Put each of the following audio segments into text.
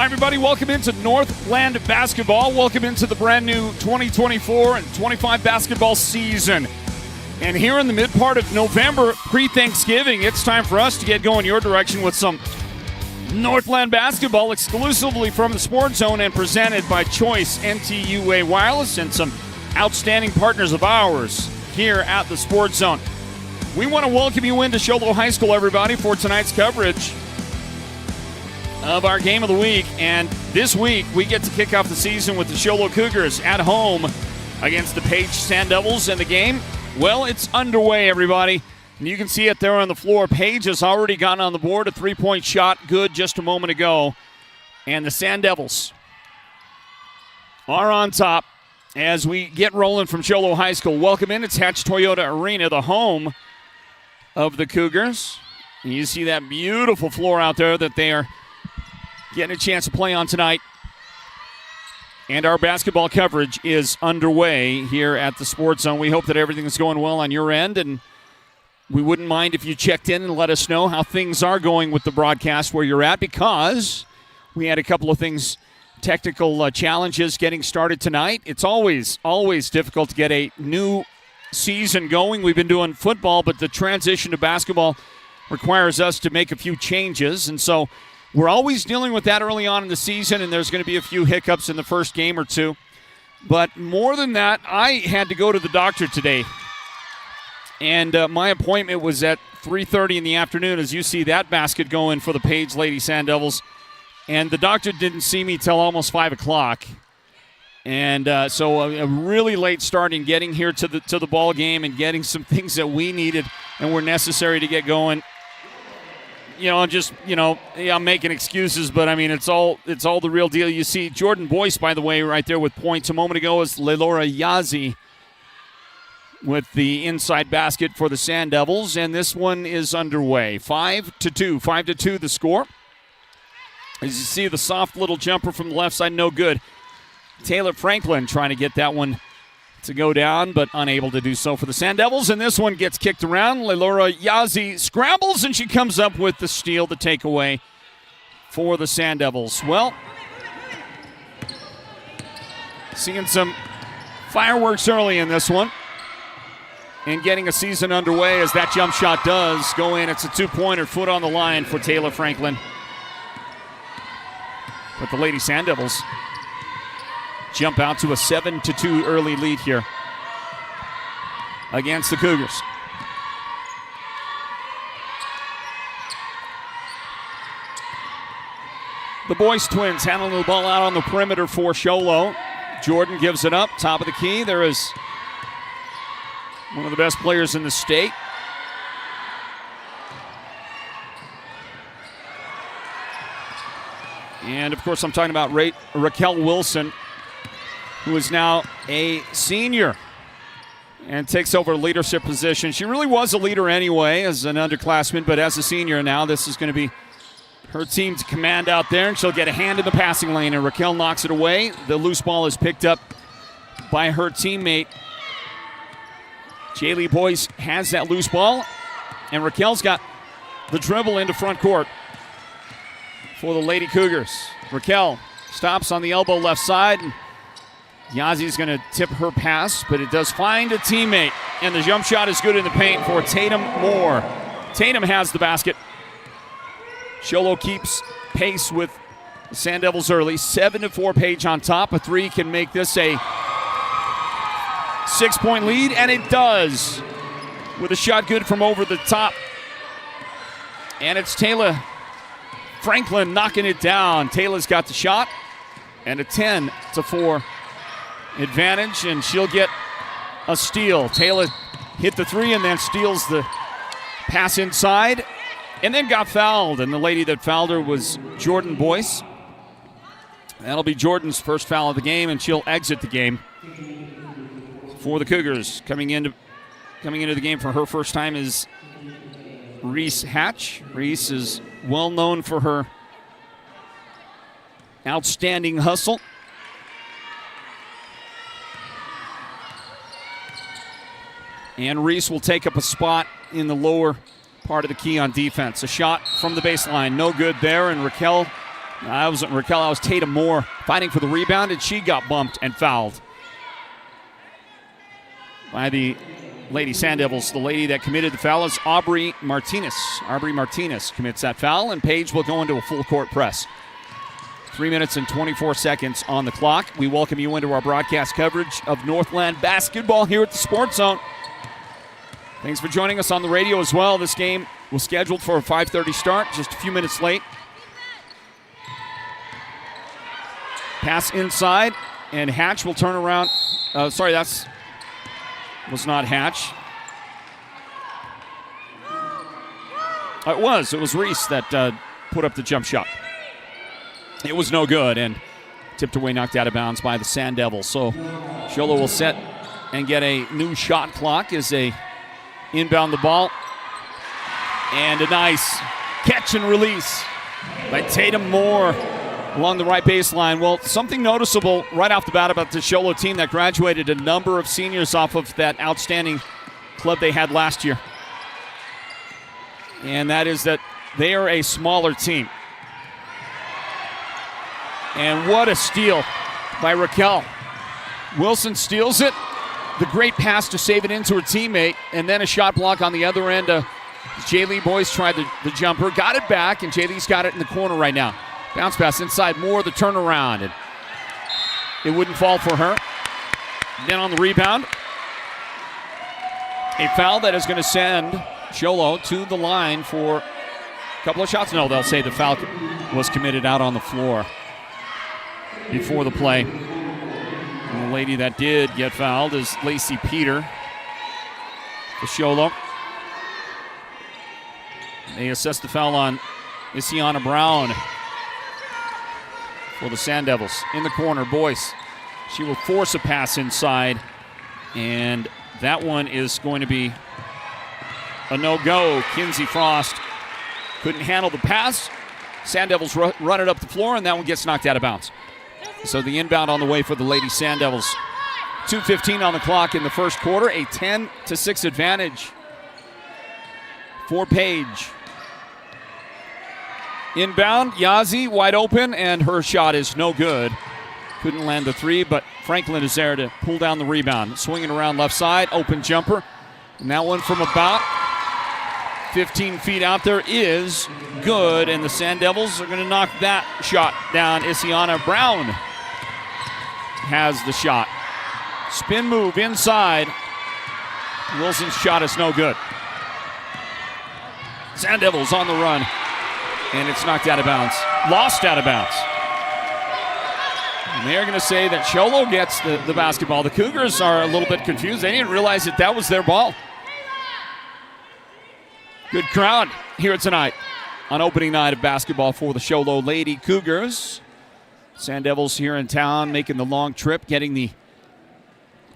Hi, everybody. Welcome into Northland Basketball. Welcome into the brand new 2024 and 25 basketball season. And here in the mid part of November, pre-Thanksgiving, it's time for us to get going your direction with some Northland Basketball exclusively from the Sports Zone and presented by Choice NTUA Wireless and some outstanding partners of ours here at the Sports Zone. We want to welcome you into Show Low High School, everybody, for tonight's coverage of our game of the week. And this week, we get to kick off the season with the Show Low Cougars at home against the Page Sand Devils. And the game, well, it's underway, everybody. And you can see it there on the floor. Page has already gotten on the board. A three-point shot, good just a moment ago. And the Sand Devils are on top as we get rolling from Show Low High School. Welcome in. It's Hatch Toyota Arena, the home of the Cougars. And you see that beautiful floor out there that they are getting a chance to play on tonight. And our basketball coverage is underway here at the Sports Zone. We hope that everything is going well on your end, and we wouldn't mind if you checked in and let us know how things are going with the broadcast where you're at, because we had a couple of things, technical challenges getting started tonight. It's always difficult to get a new season going. We've been doing football, but the transition to basketball requires us to make a few changes, and so we're always dealing with that early on in the season, and there's going to be a few hiccups in the first game or two. But more than that, I had to go to the doctor today. And my appointment was at 3:30 in the afternoon, as you see that basket going for the Page Lady Sand Devils. And the doctor didn't see me till almost 5 o'clock. And so a really late start in getting here to the ball game and getting some things that we needed and were necessary to get going. I'm making excuses, but I mean, it's all the real deal. You see Jordan Boyce, by the way, right there with points. A moment ago is Lelora Yazi with the inside basket for the Sand Devils, and this one is underway. 5-2. 5-2 the score. As you see, the soft little jumper from the left side, no good. Taylor Franklin trying to get that one to go down, but unable to do so for the Sand Devils. And this one gets kicked around. Lelora Yazi scrambles, and she comes up with the steal, the takeaway for the Sand Devils. Well, seeing some fireworks early in this one and getting a season underway as that jump shot does go in. It's a two-pointer, foot on the line for Taylor Franklin. But the Lady Sand Devils jump out to a 7-2 early lead here against the Cougars. The Boyce twins handling the ball out on the perimeter for Show Low. Jordan gives it up, top of the key. There is one of the best players in the state. And, of course, I'm talking about Raquel Wilson, who is now a senior and takes over a leadership position. She really was a leader anyway as an underclassman, but as a senior now, this is going to be her team to command out there, and she'll get a hand in the passing lane, and Raquel knocks it away. The loose ball is picked up by her teammate. Jaylee Boyce has that loose ball, and Raquel's got the dribble into front court for the Lady Cougars. Raquel stops on the elbow left side, and Yazi's going to tip her pass, but it does find a teammate. And the jump shot is good in the paint for Tatum Moore. Tatum has the basket. Show Low keeps pace with the Sand Devils early. 7-4 Page on top. A three can make this a 6-point lead, and it does. With a shot good from over the top. And it's Taylor Franklin knocking it down. Taylor's got the shot, and a 10-4 advantage, and she'll get a steal. Taylor hit the three and then steals the pass inside and then got fouled, and the lady that fouled her was Jordan Boyce. That'll be Jordan's first foul of the game, and she'll exit the game for the Cougars. Coming into the game for her first time is Reese Hatch. Reese is well known for her outstanding hustle. And Reese will take up a spot in the lower part of the key on defense. A shot from the baseline, no good there, and Raquel That wasn't Raquel. That was Tatum Moore fighting for the rebound, and she got bumped and fouled by the Lady Sand Devils. The lady that committed the foul is Aubrey Martinez. Aubrey Martinez commits that foul, and Paige will go into a full court press. 3 minutes and 24 seconds on the clock. We welcome you into our broadcast coverage of Northland Basketball here at the Sports Zone. Thanks for joining us on the radio as well. This game was scheduled for a 5:30 start, just a few minutes late. Pass inside, and Hatch will turn around. Sorry, that was not Hatch. It was Reese that put up the jump shot. It was no good, and tipped away, knocked out of bounds by the Sand Devils. So Show Low will set and get a new shot clock as they inbound the ball. And a nice catch and release by Tatum Moore along the right baseline. Well, something noticeable right off the bat about the Show Low team that graduated a number of seniors off of that outstanding club they had last year. And that is that they are a smaller team. And what a steal by Raquel. Wilson steals it. The great pass to save it into her teammate. And then a shot block on the other end. Jaylee Boyce tried the jumper. Got it back, and Jaylee's got it in the corner right now. Bounce pass inside Moore, the turnaround. And it wouldn't fall for her. Then on the rebound, a foul that is going to send Show Low to the line for a couple of shots. No, they'll say the foul was committed out on the floor before the play. And the lady that did get fouled is Lacey Peter for Show Low. They assess the foul on Isiana Brown for the Sand Devils. In the corner, Boyce. She will force a pass inside, and that one is going to be a no-go. Kinsey Frost couldn't handle the pass. Sand Devils run it up the floor, and that one gets knocked out of bounds. So the inbound on the way for the Lady Sand Devils. 2:15 on the clock in the first quarter. A 10-6 advantage for Paige. Inbound, Yazzie wide open, and her shot is no good. Couldn't land the three, but Franklin is there to pull down the rebound. Swinging around left side, open jumper. And that one from about 15 feet out there is good, and the Sand Devils are going to knock that shot down. Isiana Brown has the shot. Spin move inside. Wilson's shot is no good. Sand Devils on the run, and it's knocked out of bounds. Lost out of bounds. And they're going to say that Show Low gets the basketball. The Cougars are a little bit confused. They didn't realize that was their ball. Good crowd here tonight on opening night of basketball for the Show Low Lady Cougars. Sand Devils here in town making the long trip, trying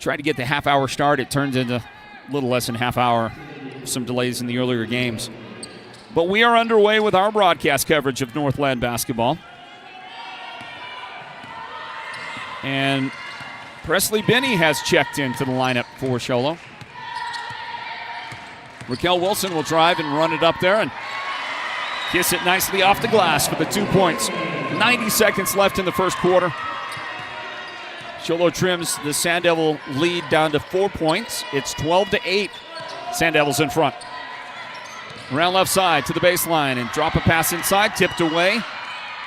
to get the half-hour start. It turns into a little less than half hour. Some delays in the earlier games. But we are underway with our broadcast coverage of Northland Basketball. And Presley Binney has checked into the lineup for Show Low. Raquel Wilson will drive and run it up there and kiss it nicely off the glass for the 2 points. 90 seconds left in the first quarter. Show Low trims the Sand Devil lead down to 4 points. It's 12-8. Sand Devils in front. Around left side to the baseline and drop a pass inside, tipped away.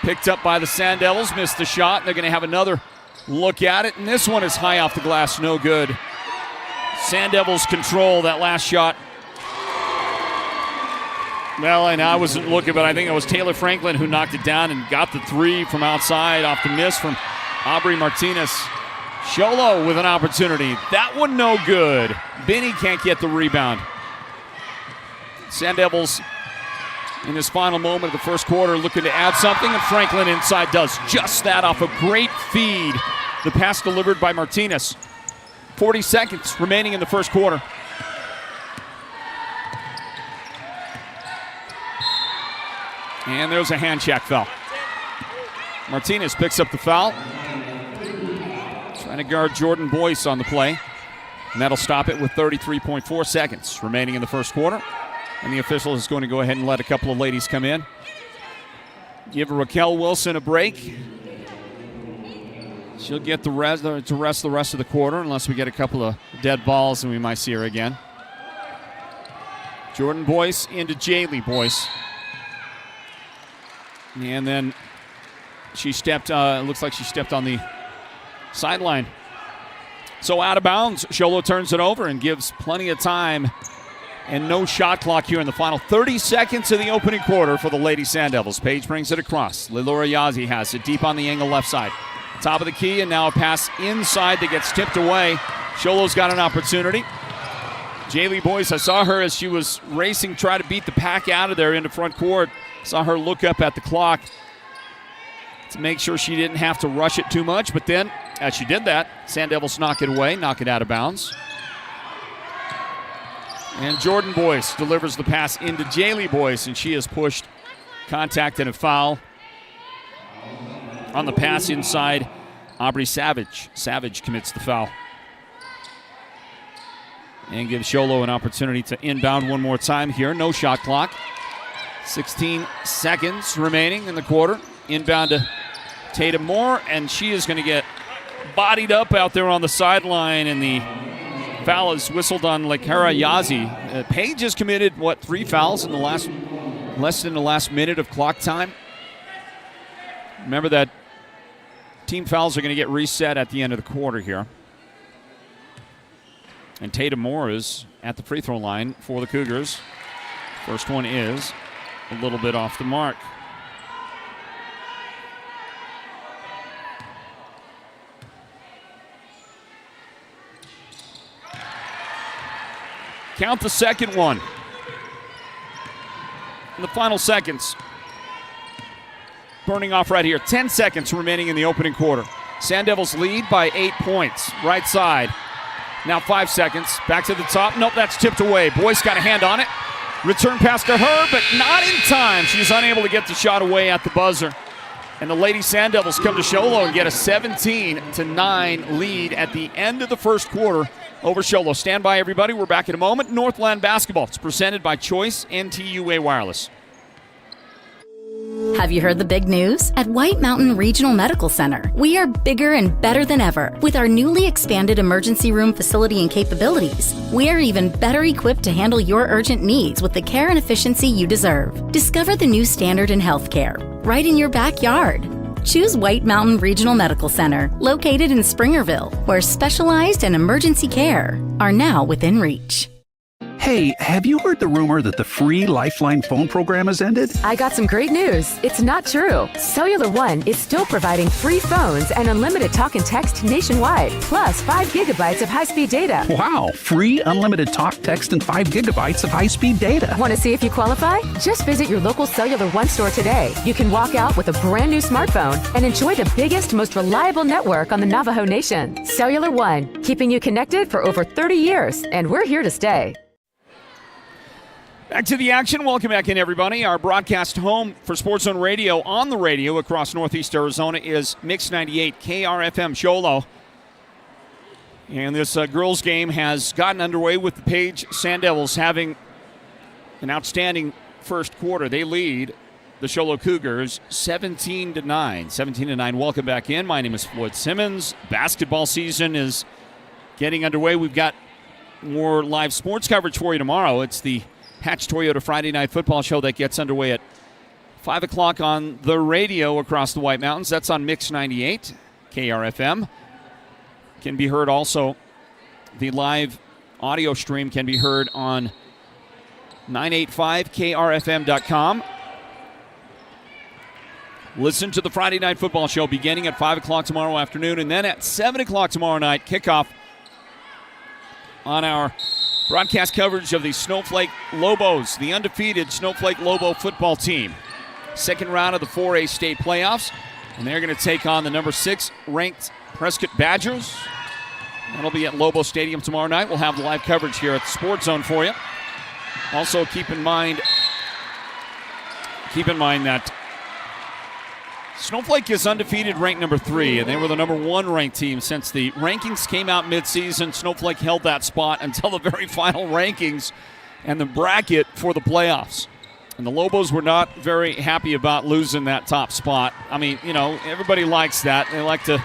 Picked up by the Sand Devils, missed the shot. They're going to have another look at it, and this one is high off the glass, no good. Sand Devils control that last shot. Well, and I wasn't looking, but I think it was Taylor Franklin who knocked it down and got the three from outside off the miss from Aubrey Martinez. Show Low with an opportunity. That one no good. Binney can't get the rebound. Sand Devils in this final moment of the first quarter looking to add something, and Franklin inside does just that off a great feed. The pass delivered by Martinez. 40 seconds remaining in the first quarter. And there's a hand check foul. Martinez picks up the foul. Trying to guard Jordan Boyce on the play. And that'll stop it with 33.4 seconds remaining in the first quarter. And the official is going to go ahead and let a couple of ladies come in. Give Raquel Wilson a break. She'll get the rest of the quarter unless we get a couple of dead balls and we might see her again. Jordan Boyce into Jaylee Boyce. And then she stepped, looks like she stepped on the sideline. So out of bounds, Show Low turns it over and gives plenty of time and no shot clock here in the final 30 seconds of the opening quarter for the Lady Sand Devils. Page brings it across. Lilora Yazzie has it deep on the angle left side. Top of the key, and now a pass inside that gets tipped away. Show Low's got an opportunity. Jaylee Boyce, I saw her as she was racing, try to beat the pack out of there into front court. Saw her look up at the clock to make sure she didn't have to rush it too much. But then, as she did that, Sand Devils knock it away, knock it out of bounds. And Jordan Boyce delivers the pass into Jaylee Boyce, and she has pushed contact and a foul. On the pass inside, Aubrey Savage. Savage commits the foul. And gives Show Low an opportunity to inbound one more time here. No shot clock. 16 seconds remaining in the quarter. Inbound to Tatum Moore, and she is going to get bodied up out there on the sideline, and the foul is whistled on Lekara Yazzie. Page has committed, 3 fouls in the less than the last minute of clock time. Remember that team fouls are going to get reset at the end of the quarter here. And Tatum Moore is at the free throw line for the Cougars. First one is a little bit off the mark. Count the second one. In the final seconds. Burning off right here. 10 seconds remaining in the opening quarter. Sand Devils lead by 8 points. Right side. Now 5 seconds. Back to the top. Nope, that's tipped away. Boyce got a hand on it. Return pass to her, but not in time. She's unable to get the shot away at the buzzer. And the Lady Sand Devils come to Show Low and get a 17-9 lead at the end of the first quarter over Show Low. Stand by, everybody. We're back in a moment. Northland Basketball. It's presented by Choice NTUA Wireless. Have you heard the big news? At White Mountain Regional Medical Center, we are bigger and better than ever. With our newly expanded emergency room facility and capabilities, we are even better equipped to handle your urgent needs with the care and efficiency you deserve. Discover the new standard in healthcare right in your backyard. Choose White Mountain Regional Medical Center, located in Springerville, where specialized and emergency care are now within reach. Hey, have you heard the rumor that the free Lifeline phone program has ended? I got some great news. It's not true. Cellular One is still providing free phones and unlimited talk and text nationwide, plus 5 gigabytes of high-speed data. Wow, free unlimited talk, text, and 5 gigabytes of high-speed data. Want to see if you qualify? Just visit your local Cellular One store today. You can walk out with a brand new smartphone and enjoy the biggest, most reliable network on the Navajo Nation. Cellular One, keeping you connected for over 30 years, and we're here to stay. Back to the action. Welcome back in, everybody. Our broadcast home for Sports Zone Radio on the radio across Northeast Arizona is Mix 98 KRFM Show Low. And this girls game has gotten underway with the Page Sand Devils having an outstanding first quarter. They lead the Show Low Cougars 17-9. 17-9. Welcome back in. My name is Floyd Simmons. Basketball season is getting underway. We've got more live sports coverage for you tomorrow. It's the Hatch Toyota Friday Night Football Show that gets underway at 5 o'clock on the radio across the White Mountains. That's on Mix 98, KRFM. Can be heard also, the live audio stream can be heard on 985krfm.com. Listen to the Friday Night Football Show beginning at 5 o'clock tomorrow afternoon, and then at 7 o'clock tomorrow night, kickoff on our broadcast coverage of the Snowflake Lobos, the undefeated Snowflake Lobo football team. Second round of the 4A state playoffs, and they're going to take on the number 6 ranked Prescott Badgers. That'll be at Lobo Stadium tomorrow night. We'll have the live coverage here at the Sports Zone for you. Also keep in mind that Snowflake is undefeated, ranked number 3, and they were the number 1 ranked team since the rankings came out midseason. Snowflake held that spot until the very final rankings and the bracket for the playoffs. And the Lobos were not very happy about losing that top spot. I mean, everybody likes that. They like to.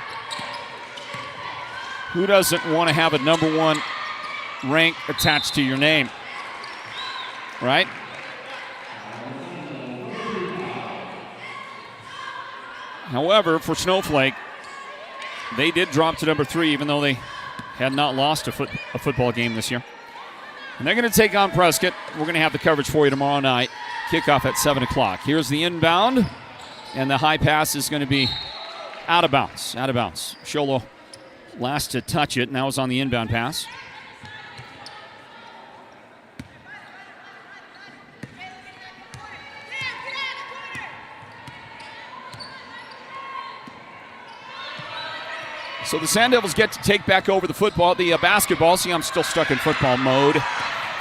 Who doesn't want to have a number 1 rank attached to your name? Right? However, for Snowflake, they did drop to number 3, even though they had not lost a football game this year. And they're going to take on Prescott. We're going to have the coverage for you tomorrow night. Kickoff at 7 o'clock. Here's the inbound, and the high pass is going to be out of bounds. Out of bounds. Show Low last to touch it. Now is on the inbound pass. So the Sand Devils get to take back over the basketball. See, I'm still stuck in football mode.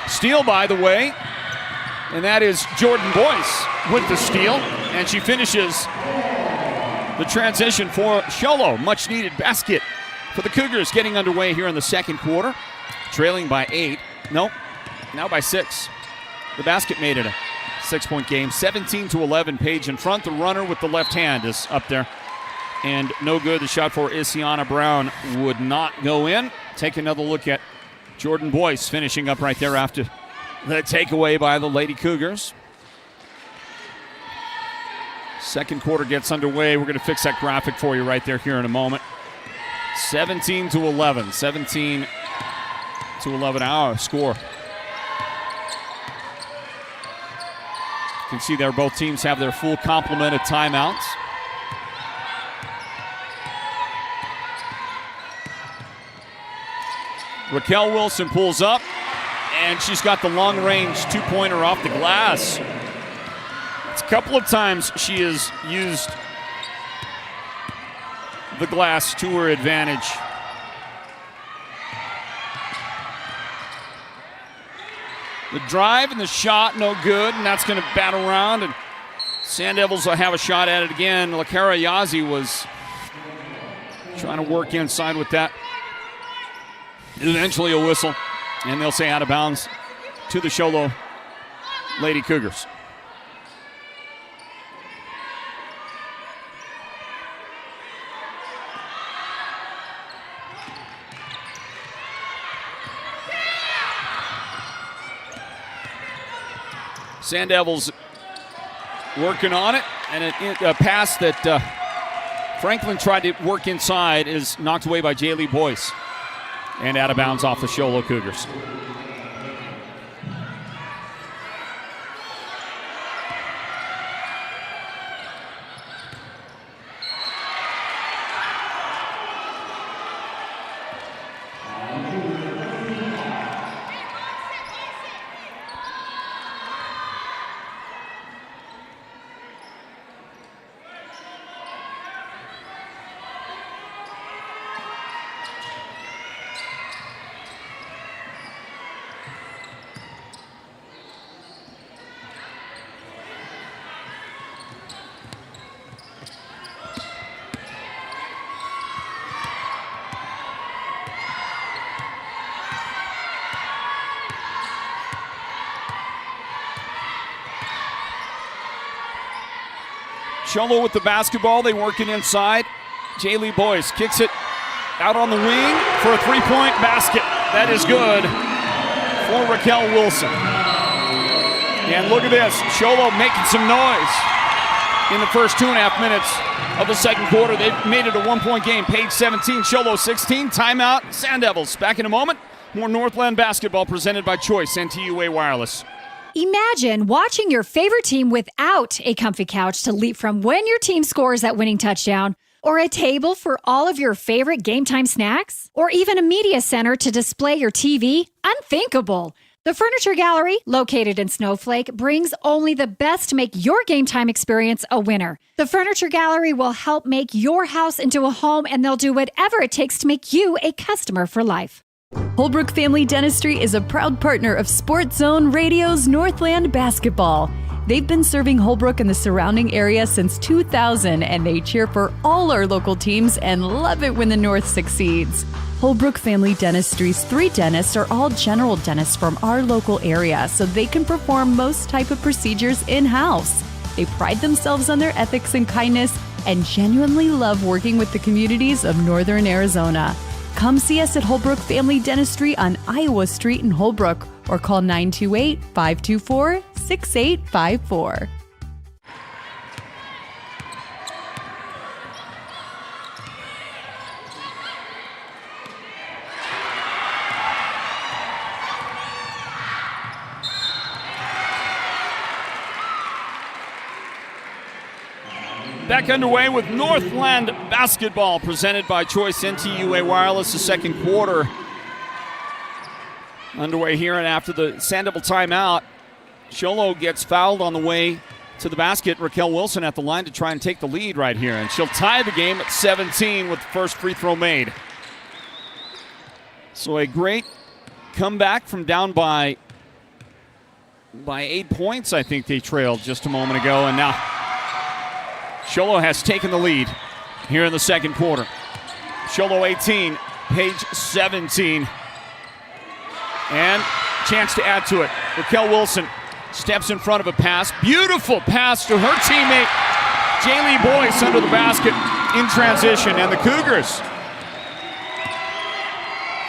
Steal, by the way, and that is Jordan Boyce with the steal, and she finishes the transition for Show Low. Much needed basket for the Cougars getting underway here in the second quarter, trailing by 8. Nope, now by 6. The basket made it a 6-point game, 17-11. Page in front. The runner with the left hand is up there. And no good. The shot for Isiana Brown would not go in. Take another look at Jordan Boyce finishing up right there after the takeaway by the Lady Cougars. Second quarter gets underway. We're going to fix that graphic for you right there here in a moment. 17-11. 17-11 our score. You can see there both teams have their full complement of timeouts. Raquel Wilson pulls up, and she's got the long-range two-pointer off the glass. It's a couple of times she has used the glass to her advantage. The drive and the shot, no good, and that's going to bat around, and Sand Devils will have a shot at it again. Lakara Yazi was trying to work inside with that. Eventually a whistle, and they'll say out of bounds to the Show Low Lady Cougars. Sand Devils working on it, and a pass that Franklin tried to work inside is knocked away by Jaylee Boyce. And out of bounds off the Show Low Cougars. Show Low with the basketball. They work it inside. Jaylee Boyce kicks it out on the wing for a three-point basket. That is good for Raquel Wilson. And look at this. Show Low making some noise in the first 2.5 minutes of the second quarter. They've made it a one-point game. Page 17, Show Low 16. Timeout, Sand Devils. Back in a moment. More Northland Basketball presented by Choice and TUA Wireless. Imagine watching your favorite team without a comfy couch to leap from when your team scores that winning touchdown, or a table for all of your favorite game time snacks, or even a media center to display your TV. Unthinkable. The Furniture Gallery, located in Snowflake, brings only the best to make your game time experience a winner. The Furniture Gallery will help make your house into a home, and they'll do whatever it takes to make you a customer for life. Holbrook Family Dentistry is a proud partner of Sports Zone Radio's Northland Basketball. They've been serving Holbrook and the surrounding area since 2000, and they cheer for all our local teams and love it when the North succeeds. Holbrook Family Dentistry's 3 dentists are all general dentists from our local area, so they can perform most type of procedures in-house. They pride themselves on their ethics and kindness and genuinely love working with the communities of Northern Arizona. Come see us at Holbrook Family Dentistry on Iowa Street in Holbrook or call 928-524-6854. Back underway with Northland Basketball, presented by Choice NTUA Wireless. The second quarter underway here, and after the Sand Devil timeout, Show Low gets fouled on the way to the basket. Raquel Wilson at the line to try and take the lead right here, and she'll tie the game at 17 with the first free throw made. So a great comeback from down by 8 points. I think they trailed just a moment ago, and now Show Low has taken the lead here in the second quarter. Show Low 18, Page 17. And chance to add to it. Raquel Wilson steps in front of a pass. Beautiful pass to her teammate, Jaylee Boyce, under the basket in transition. And the Cougars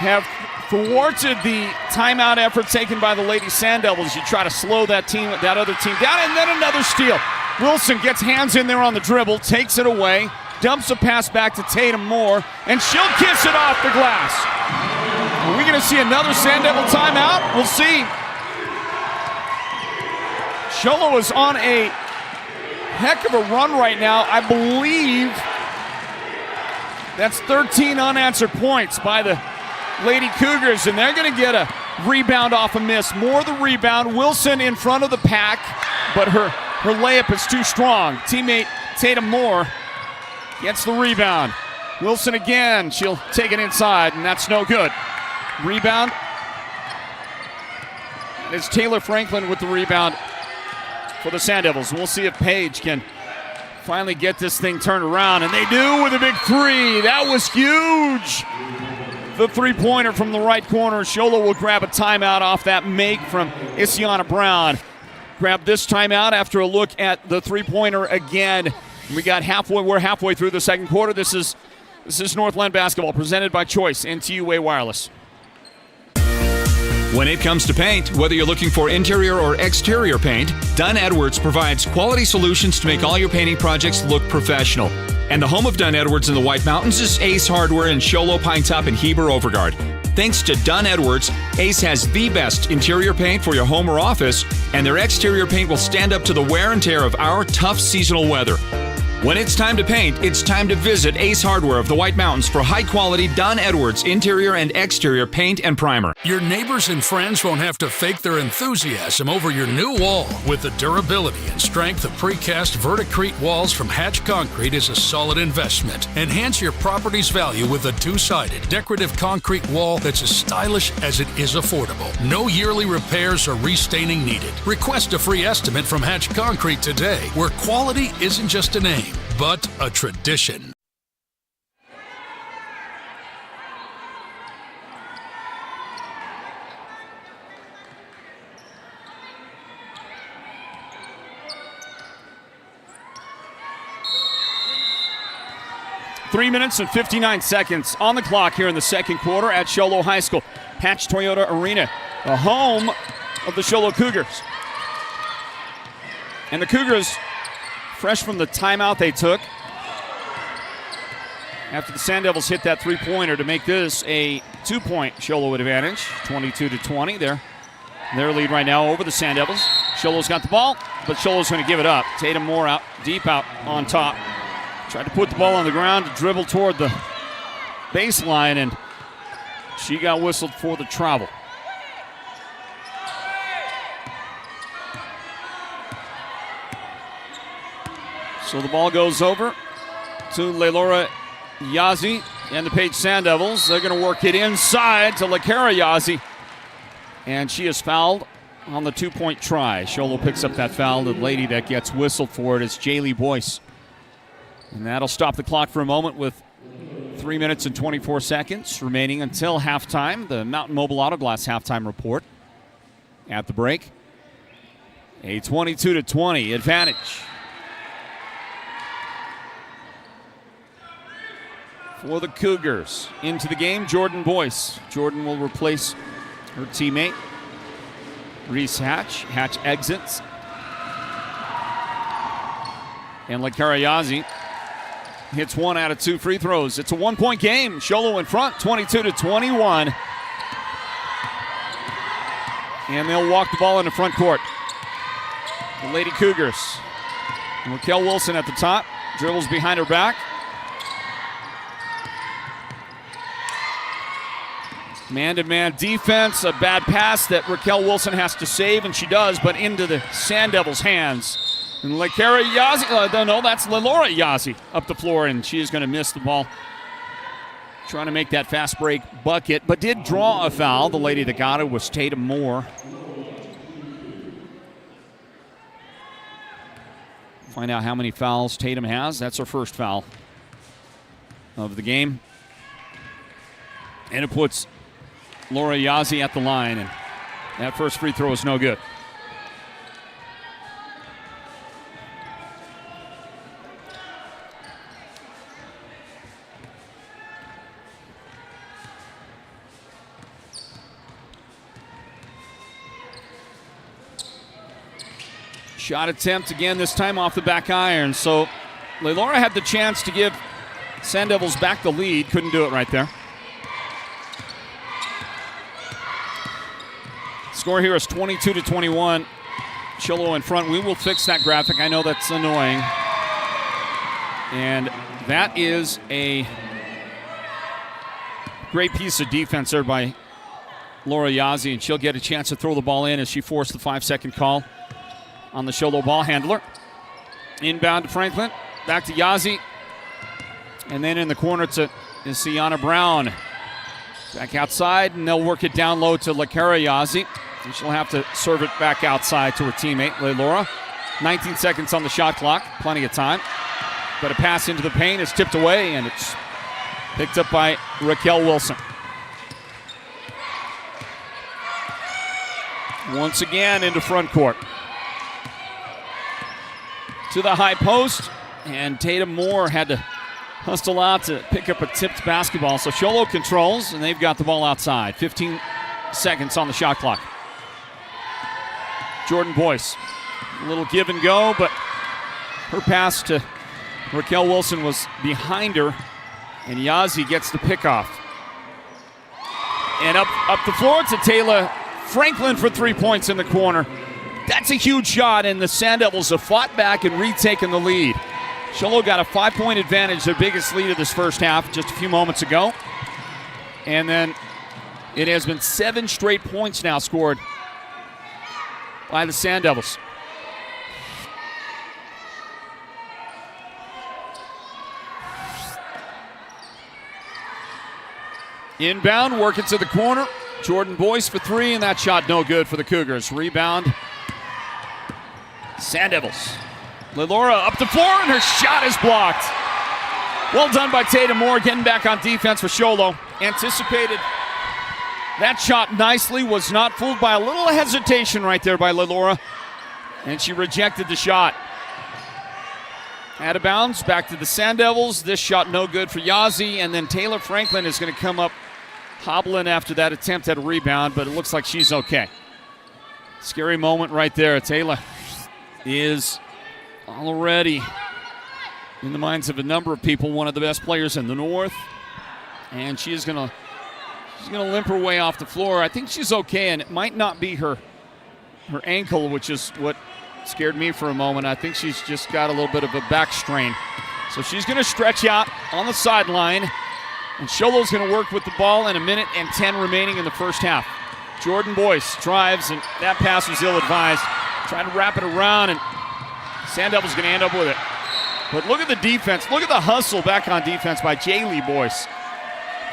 have thwarted the timeout effort taken by the Lady Sand Devils. You try to slow that other team down, and then another steal. Wilson gets hands in there on the dribble, takes it away, dumps a pass back to Tatum Moore, and she'll kiss it off the glass. Are we going to see another Sand Devil timeout? We'll see. Show Low is on a heck of a run right now. I believe that's 13 unanswered points by the Lady Cougars, and they're going to get a rebound off a miss. Moore the rebound. Wilson in front of the pack, but her layup is too strong. Teammate Tatum Moore gets the rebound. Wilson again. She'll take it inside, and that's no good. Rebound. It's Taylor Franklin with the rebound for the Sand Devils. We'll see if Page can finally get this thing turned around, and they do with a big three. That was huge. The three-pointer from the right corner. Show Low will grab a timeout off that make from Isiana Brown. Grab this timeout after a look at the three-pointer again. We're halfway through the second quarter. This is Northland Basketball, presented by Choice NTUA Wireless. When it comes to paint, whether you're looking for interior or exterior paint, Dunn Edwards provides quality solutions to make all your painting projects look professional. And the home of Dunn Edwards in the White Mountains is Ace Hardware in Show Low, Pine Top, and Heber Overgard. Thanks to Dunn Edwards, Ace has the best interior paint for your home or office, and their exterior paint will stand up to the wear and tear of our tough seasonal weather. When it's time to paint, it's time to visit Ace Hardware of the White Mountains for high-quality Dunn Edwards interior and exterior paint and primer. Your neighbors and friends won't have to fake their enthusiasm over your new wall. With the durability and strength of precast Verticrete walls from Hatch Concrete is a solid investment. Enhance your property's value with a two-sided decorative concrete wall that's as stylish as it is affordable. No yearly repairs or restaining needed. Request a free estimate from Hatch Concrete today, where quality isn't just a name, but a tradition. Three minutes and 59 seconds on the clock here in the second quarter at Show Low High School. Hatch Toyota Arena, the home of the Show Low Cougars. And the Cougars, fresh from the timeout they took after the Sand Devils hit that three-pointer to make this a two-point Show Low advantage, 22-20. Their lead right now over the Sand Devils. Show Low's got the ball, but Show Low's going to give it up. Tatum Moore out, deep out on top. Tried to put the ball on the ground to dribble toward the baseline, and she got whistled for the travel. So the ball goes over to Leilora Yazzie and the Page Sand Devils. They're going to work it inside to Lakara Yazzie, and she is fouled on the two-point try. Show Low picks up that foul. The lady that gets whistled for it is Jaylee Boyce. And that'll stop the clock for a moment with 3 minutes and 24 seconds remaining until halftime. The Mountain Mobile Auto Glass halftime report at the break. A 22-20 advantage. For the Cougars. Into the game, Jordan Boyce. Jordan will replace her teammate, Reese Hatch. Hatch exits. And Lekarayazi hits 1 out of 2 free throws. It's a 1-point game. Show Low in front, 22-21. And they'll walk the ball into front court. The Lady Cougars. Raquel Wilson at the top. Dribbles behind her back. Man-to-man defense. A bad pass that Raquel Wilson has to save, and she does, but into the Sand Devils' hands. And Lekara Yazi, no, that's Laura Yazi up the floor, and she is going to miss the ball. Trying to make that fast break bucket, but did draw a foul. The lady that got it was Tatum Moore. Find out how many fouls Tatum has. That's her first foul of the game. And it puts Laura Yazi at the line, and that first free throw is no good. Shot attempt again, this time off the back iron. So Laura had the chance to give Sand Devils back the lead. Couldn't do it right there. Score here is 22-21. Show Low in front. We will fix that graphic. I know that's annoying. And that is a great piece of defense there by Laura Yazi, and she'll get a chance to throw the ball in as she forced the 5-second call on the Show Low ball handler. Inbound to Franklin. Back to Yazi. And then in the corner to Sienna Brown. Back outside, and they'll work it down low to Lekara Yazi. And she'll have to serve it back outside to her teammate, Laura. 19 seconds on the shot clock. Plenty of time. But a pass into the paint is tipped away, and it's picked up by Raquel Wilson. Once again into front court. To the high post, and Tatum Moore had to hustle out to pick up a tipped basketball. So Show Low controls, and they've got the ball outside. 15 seconds on the shot clock. Jordan Boyce. A little give and go, but her pass to Raquel Wilson was behind her, and Yazi gets the pickoff. And up the floor to Taylor Franklin for 3 points in the corner. That's a huge shot, and the Sand Devils have fought back and retaken the lead. Show Low got a 5-point advantage, their biggest lead of this first half just a few moments ago. And then it has been 7 straight points now scored by the Sand Devils. Inbound, working to the corner. Jordan Boyce for 3, and that shot no good for the Cougars. Rebound. Sand Devils. Laura up the floor, and her shot is blocked. Well done by Tatum Moore, getting back on defense for Show Low. Anticipated that shot nicely, was not fooled by a little hesitation right there by Laura, and she rejected the shot. Out of bounds, back to the Sand Devils. This shot no good for Yazi, and then Taylor Franklin is going to come up hobbling after that attempt at a rebound, but it looks like she's okay. Scary moment right there. Taylor is already in the minds of a number of people one of the best players in the North, and she's gonna limp her way off the floor. I think she's okay, and it might not be her ankle, which is what scared me for a moment. I think she's just got a little bit of a back strain, so she's gonna stretch out on the sideline, and Show Low's gonna work with the ball in 1:10 remaining in the first half. Jordan Boyce drives, and that pass was ill-advised. Trying to wrap it around, and Sand Devils going to end up with it. But look at the defense. Look at the hustle back on defense by Jaylee Boyce.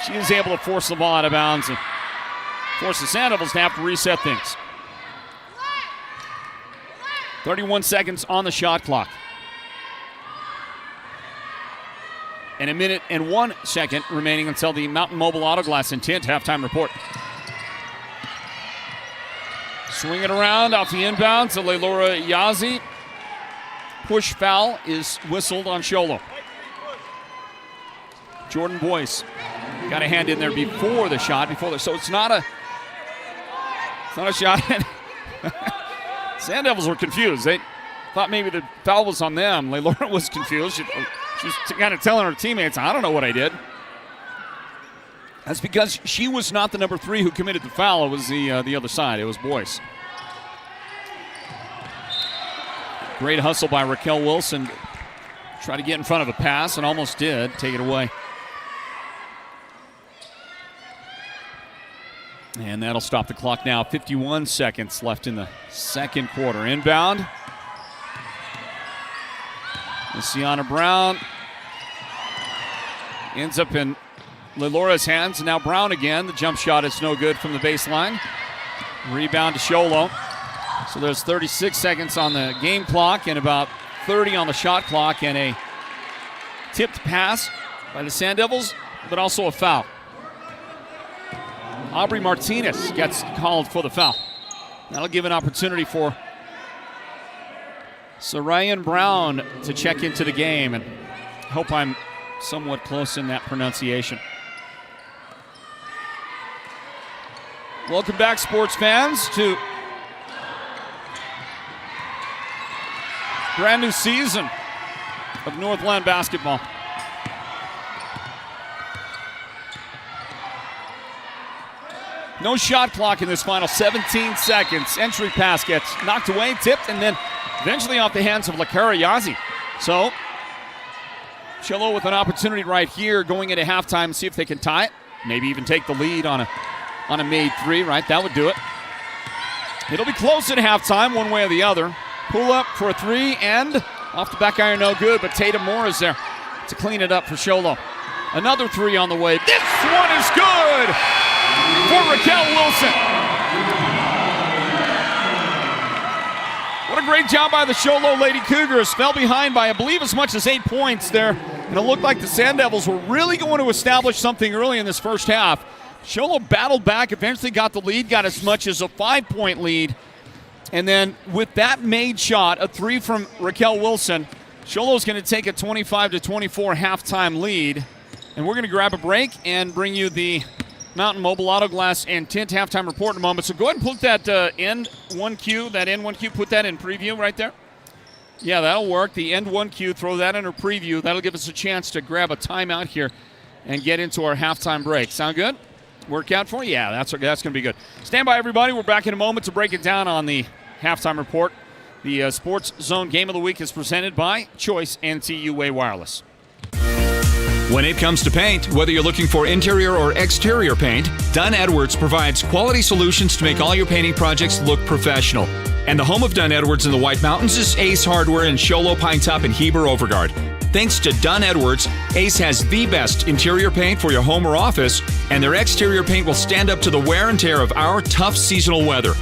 She is able to force the ball out of bounds and force the Sand Devils to have to reset things. 31 seconds on the shot clock. And a minute and 1 second remaining until the Mountain Mobile Auto Glass and Tint halftime report. Swing it around off the inbound to Leilora Yazzie. Push foul is whistled on Show Low. Jordan Boyce got a hand in there before the shot. So it's not a shot. Sand Devils were confused. They thought maybe the foul was on them. Leilora was confused. She was kind of telling her teammates, I don't know what I did. That's because she was not the number 3 who committed the foul. It was the other side. It was Boyce. Great hustle by Raquel Wilson. Tried to get in front of a pass and almost did. Take it away. And that'll stop the clock now. 51 seconds left in the second quarter. Inbound. Sienna Brown ends up in Leilora's hands. Now Brown again. The jump shot is no good from the baseline. Rebound to Show Low. So there's 36 seconds on the game clock and about 30 on the shot clock, and a tipped pass by the Sand Devils, but also a foul. Aubrey Martinez gets called for the foul. That'll give an opportunity for Sarayan Brown to check into the game, and I hope I'm somewhat close in that pronunciation. Welcome back, sports fans, to brand new season of Northland Basketball. No shot clock in this final 17 seconds. Entry pass gets knocked away, tipped, and then eventually off the hands of Leilora Yazzie. So, Show Low with an opportunity right here going into halftime, see if they can tie it. Maybe even take the lead on a made 3, right? That would do it. It'll be close at halftime, one way or the other. Pull up for a 3, and off the back iron, no good, but Tatum Moore is there to clean it up for Show Low. Another 3 on the way. This one is good for Raquel Wilson. What a great job by the Show Low Lady Cougars. Fell behind by, I believe, as much as 8 points there. And it looked like the Sand Devils were really going to establish something early in this first half. Show Low battled back, eventually got the lead, got as much as a 5-point lead. And then with that made shot, a 3 from Raquel Wilson, Show Low's going to take a 25-24 halftime lead. And we're going to grab a break and bring you the Mountain Mobile Auto Glass and Tint halftime report in a moment. So go ahead and put that end 1Q, put that in preview right there. Yeah, that'll work. The end 1Q, throw that in a preview. That'll give us a chance to grab a timeout here and get into our halftime break. Sound good? Work out for you? Yeah, that's going to be good. Stand by, everybody. We're back in a moment to break it down on the halftime report. The Sports Zone Game of the Week is presented by Choice NCUA Wireless. When it comes to paint, whether you're looking for interior or exterior paint, Dunn Edwards provides quality solutions to make all your painting projects look professional. And the home of Dunn Edwards in the White Mountains is Ace Hardware in Show Low, Pine Top, and Heber Overgard. Thanks to Dunn Edwards, Ace has the best interior paint for your home or office, and their exterior paint will stand up to the wear and tear of our tough seasonal weather.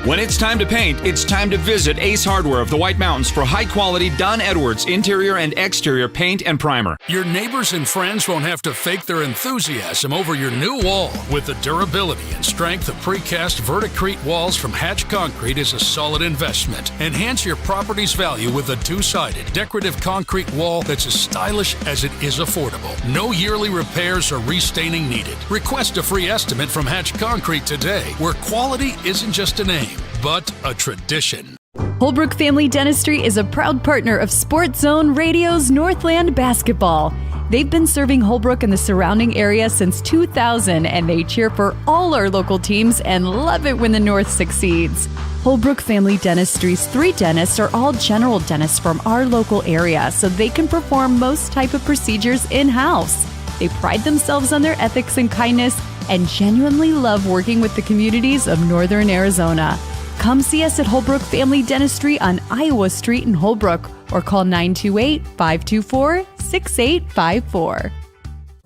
When it's time to paint, it's time to visit Ace Hardware of the White Mountains for high-quality Dunn Edwards interior and exterior paint and primer. Your neighbors and friends won't have to fake their enthusiasm over your new wall. With the durability and strength of precast Verticrete walls from Hatch Concrete is a solid investment. Enhance your property's value with a two-sided decorative concrete wall that's as stylish as it is affordable. No yearly repairs or restaining needed. Request a free estimate from Hatch Concrete today, where quality isn't just a name, but a tradition. Holbrook Family Dentistry is a proud partner of Sports Zone Radio's Northland Basketball. They've been serving Holbrook and the surrounding area since 2000, and they cheer for all our local teams and love it when the North succeeds. Holbrook Family Dentistry's 3 dentists are all general dentists from our local area, so they can perform most type of procedures in-house. They pride themselves on their ethics and kindness and genuinely love working with the communities of Northern Arizona. Come see us at Holbrook Family Dentistry on Iowa Street in Holbrook or call 928-524-6854.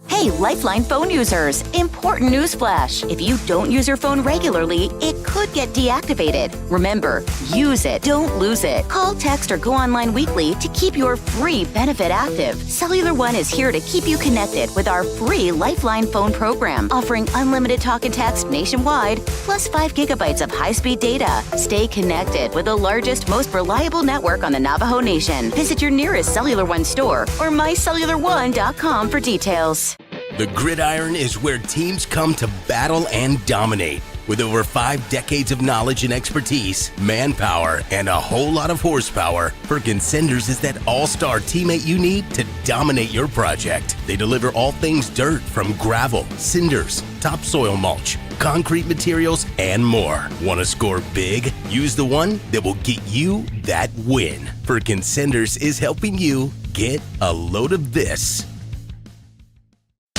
Hey, Hey, Lifeline phone users, important news flash. If you don't use your phone regularly, it could get deactivated. Remember, use it, don't lose it. Call, text, or go online weekly to keep your free benefit active. Cellular One is here to keep you connected with our free Lifeline phone program, offering unlimited talk and text nationwide, plus 5 gigabytes of high-speed data. Stay connected with the largest, most reliable network on the Navajo Nation. Visit your nearest Cellular One store or mycellularone.com for details. The gridiron is where teams come to battle and dominate. With over 5 decades of knowledge and expertise, manpower, and a whole lot of horsepower, Perkins Cinders is that all-star teammate you need to dominate your project. They deliver all things dirt, from gravel, cinders, topsoil mulch, concrete materials, and more. Want to score big? Use the one that will get you that win. Perkins Cinders is helping you get a load of this.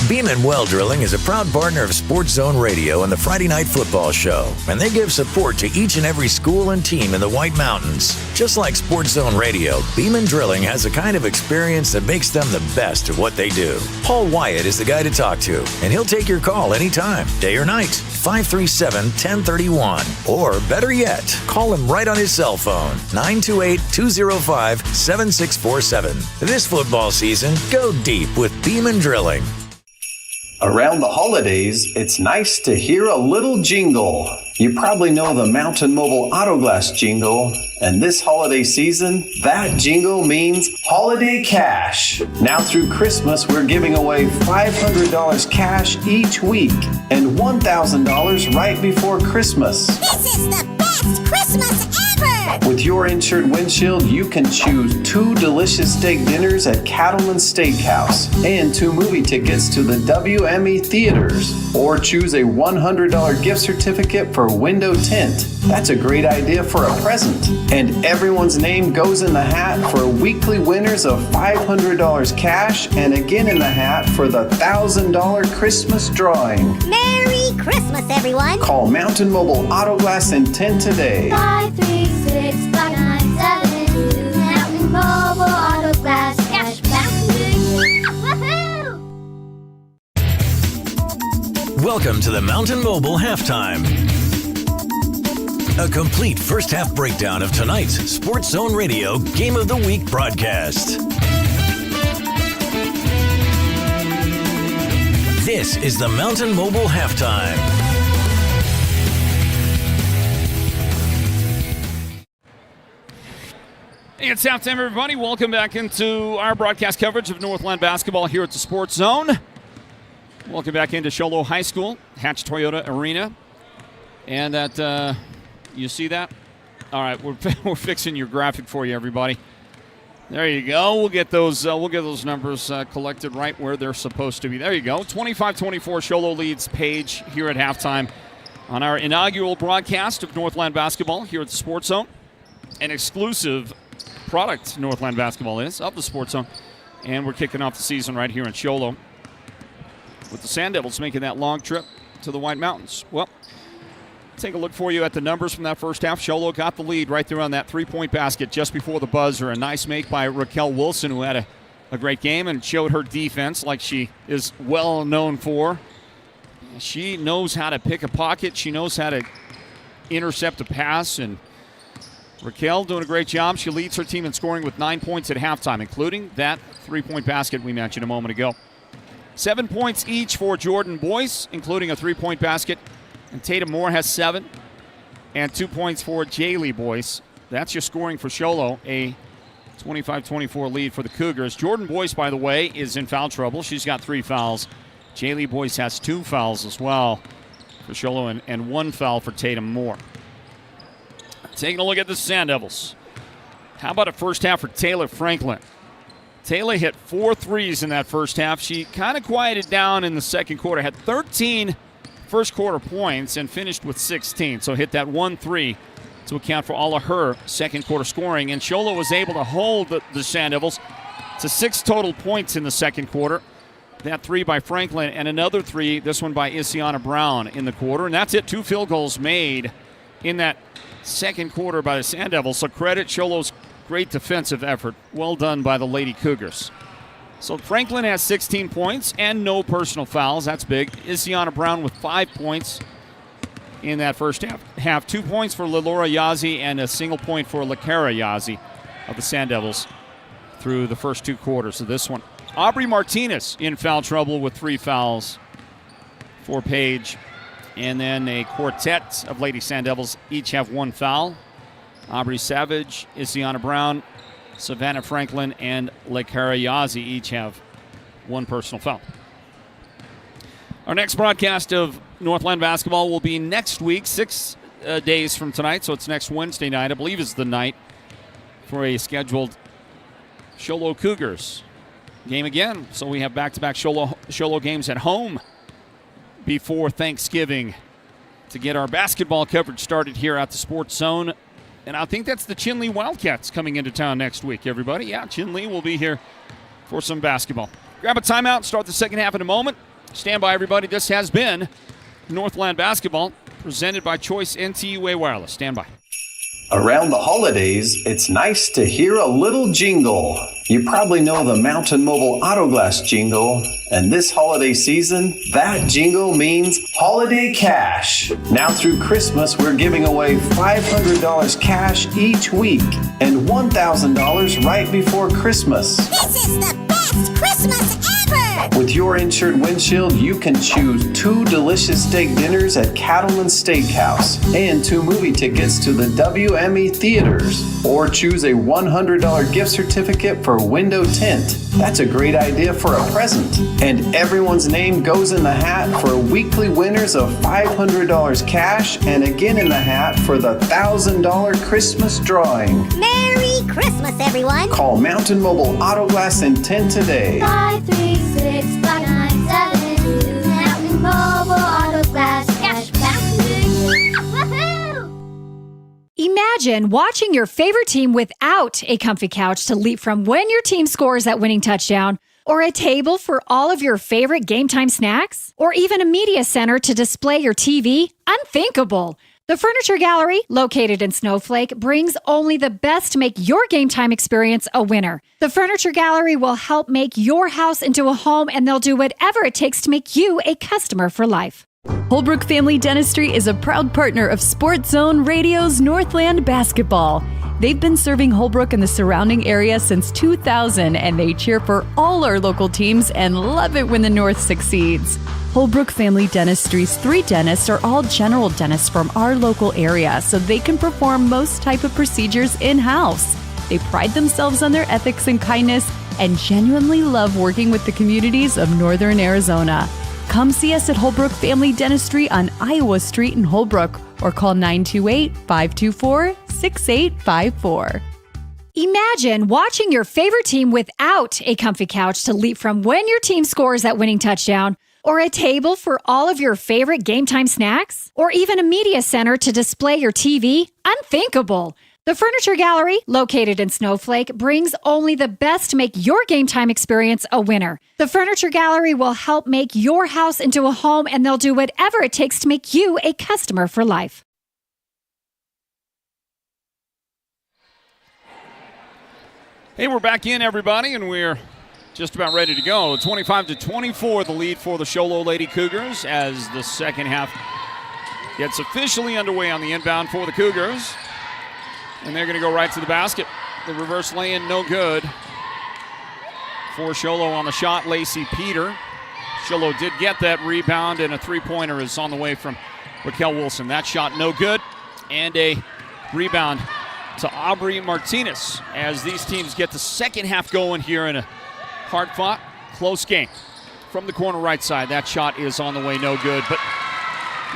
Beeman Well Drilling is a proud partner of Sports Zone Radio and the Friday Night Football Show, and they give support to each and every school and team in the White Mountains. Just like Sports Zone Radio, Beeman Drilling has the kind of experience that makes them the best at what they do. Paul Wyatt is the guy to talk to, and he'll take your call anytime, day or night, 537-1031. Or better yet, call him right on his cell phone, 928-205-7647. This football season, go deep with Beeman Drilling. Around the holidays, it's nice to hear a little jingle. You probably know the Mountain Mobile Autoglass jingle, and this holiday season, that jingle means holiday cash. Now through Christmas, we're giving away $500 cash each week and $1,000 right before Christmas. This is the best Christmas ever! With your insured windshield, you can choose 2 delicious steak dinners at Cattleman's Steakhouse and 2 movie tickets to the WME theaters, or choose a $100 gift certificate for window tint. That's a great idea for a present. And everyone's name goes in the hat for weekly winners of $500 cash, and again in the hat for the $1,000 Christmas drawing. Merry Christmas, everyone! Call Mountain Mobile Autoglass and Tint today. 536-597. Mountain Mobile Autoglass cash back. Woohoo! Welcome to the Mountain Mobile Halftime. A complete first half breakdown of tonight's Sports Zone Radio Game of the Week broadcast. This is the Mountain Mobile Halftime. Hey, it's halftime, everybody. Welcome back into our broadcast coverage of Northland Basketball here at the Sports Zone. Welcome back into Show Low High School, Hatch Toyota Arena. And that, you see that? All right, we're fixing your graphic for you, everybody. There you go. We'll get those numbers collected right where they're supposed to be. There you go. 25-24, Show Low leads Page here at halftime on our inaugural broadcast of Northland Basketball here at the Sports Zone. An exclusive product, Northland Basketball is, of the Sports Zone. And we're kicking off the season right here in Show Low with the Sand Devils making that long trip to the White Mountains. Well, take a look for you at the numbers from that first half. Show Low got the lead right there on that three-point basket just before the buzzer. A nice make by Raquel Wilson, who had a great game and showed her defense like she is well known for. She knows how to pick a pocket. She knows how to intercept a pass, and Raquel doing a great job. She leads her team in scoring with 9 points at halftime, including that three-point basket we mentioned a moment ago. 7 points each for Jordan Boyce, including a three-point basket. And Tatum Moore has 7. And 2 points for Jaylee Boyce. That's your scoring for Show Low. A 25-24 lead for the Cougars. Jordan Boyce, by the way, is in foul trouble. She's got 3 fouls. Jaylee Boyce has 2 fouls as well for Show Low, and 1 foul for Tatum Moore. Taking a look at the Sand Devils. How about a first half for Taylor Franklin? Taylor hit 4 threes in that first half. She kind of quieted down in the second quarter. Had 13 first quarter points and finished with 16. So hit that 1 3 to account for all of her second quarter scoring. And Show Low was able to hold the Sand Devils to 6 total points in the second quarter. That 3 by Franklin and another 3, this one by Isiana Brown in the quarter. And that's it. 2 field goals made in that second quarter by the Sand Devils. So credit Show Low's great defensive effort. Well done by the Lady Cougars. So Franklin has 16 points and no personal fouls. That's big. Isiana Brown with 5 points in that first half. 2 points for Lelora Yazzie and a single point for Lakara Yazzie of the Sand Devils through the first 2 quarters of this one. Aubrey Martinez in foul trouble with 3 fouls for Page. And then a quartet of Lady Sand Devils each have 1 foul. Aubrey Savage, Isiana Brown, Savannah Franklin, and Lakara Yazzie each have 1 personal foul. Our next broadcast of Northland Basketball will be next week, 6 days from tonight, so it's next Wednesday night. I believe is the night for a scheduled Show Low Cougars game again. So we have back-to-back Show Low games at home before Thanksgiving to get our basketball coverage started here at the Sports Zone. And I think that's the Chinle Wildcats coming into town next week, everybody. Yeah, Chinle will be here for some basketball. Grab a timeout, start the second half in a moment. Stand by, everybody. This has been Northland Basketball, presented by Choice NTUA Wireless. Stand by. Around the holidays, it's nice to hear a little jingle. You probably know the Mountain Mobile Autoglass jingle, and this holiday season, that jingle means holiday cash. Now through Christmas, we're giving away $500 cash each week and $1,000 right before Christmas. This is the best Christmas ever! With your insured windshield, you can choose 2 delicious steak dinners at Cattleman Steakhouse and 2 movie tickets to the WME theaters, or choose a $100 gift certificate for window tint. That's a great idea for a present. And everyone's name goes in the hat for weekly winners of $500 cash and again in the hat for the $1,000 Christmas drawing. Merry Christmas, everyone! Call Mountain Mobile Autoglass and Tint today. 536-597. Mountain Mobile Autoglass Cashback. Woohoo! Imagine watching your favorite team without a comfy couch to leap from when your team scores that winning touchdown, or a table for all of your favorite game time snacks, or even a media center to display your TV. Unthinkable! The Furniture Gallery, located in Snowflake, brings only the best to make your game time experience a winner. The Furniture Gallery will help make your house into a home, and they'll do whatever it takes to make you a customer for life. Holbrook Family Dentistry is a proud partner of Sports Zone Radio's Northland Basketball. They've been serving Holbrook and the surrounding area since 2000, and they cheer for all our local teams and love it when the North succeeds. Holbrook Family Dentistry's 3 dentists are all general dentists from our local area, so they can perform most type of procedures in-house. They pride themselves on their ethics and kindness and genuinely love working with the communities of Northern Arizona. Come see us at Holbrook Family Dentistry on Iowa Street in Holbrook, or call 928-524-6854. Imagine watching your favorite team without a comfy couch to leap from when your team scores that winning touchdown, or a table for all of your favorite game time snacks, or even a media center to display your TV. Unthinkable! The Furniture Gallery, located in Snowflake, brings only the best to make your game time experience a winner. The Furniture Gallery will help make your house into a home, and they'll do whatever it takes to make you a customer for life. Hey, we're back in, everybody, and we're just about ready to go. 25-24, the lead for the Show Low Lady Cougars as the second half gets officially underway on the inbound for the Cougars. And they're going to go right to the basket. The reverse lay-in, no good. For Show Low on the shot, Lacey Peter. Show Low did get that rebound, and a three-pointer is on the way from Raquel Wilson. That shot no good, and a rebound to Aubrey Martinez as these teams get the second half going here in a hard-fought, close game. From the corner right side, that shot is on the way, no good, but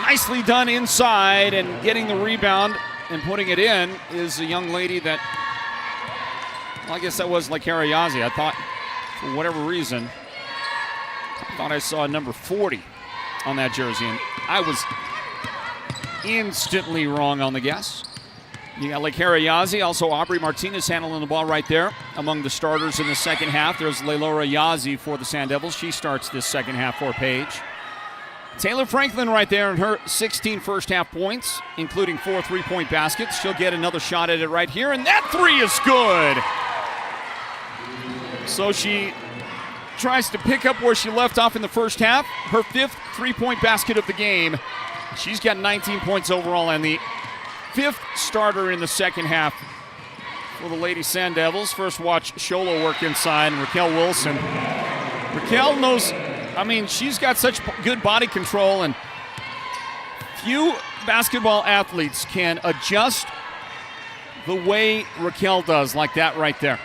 nicely done inside, and getting the rebound and putting it in is a young lady that, well, I guess that was Lakara Yazzie. I thought, for whatever reason, I thought I saw number 40 on that jersey, and I was instantly wrong on the guess. You got Lakara Yazzie, also Aubrey Martinez handling the ball right there among the starters in the second half. There's Lelora Yazzie for the Sand Devils. She starts this second half for Page. Taylor Franklin right there in her 16 first half points, including 4 3-point baskets. She'll get another shot at it right here, and that three is good. So she tries to pick up where she left off in the first half. Her 5th three-point basket of the game. She's got 19 points overall and the 5th starter in the second half for the Lady Sand Devils. First watch Show Low work inside, and Raquel Wilson. Raquel knows, she's got such good body control, and few basketball athletes can adjust the way Raquel does, like that right there.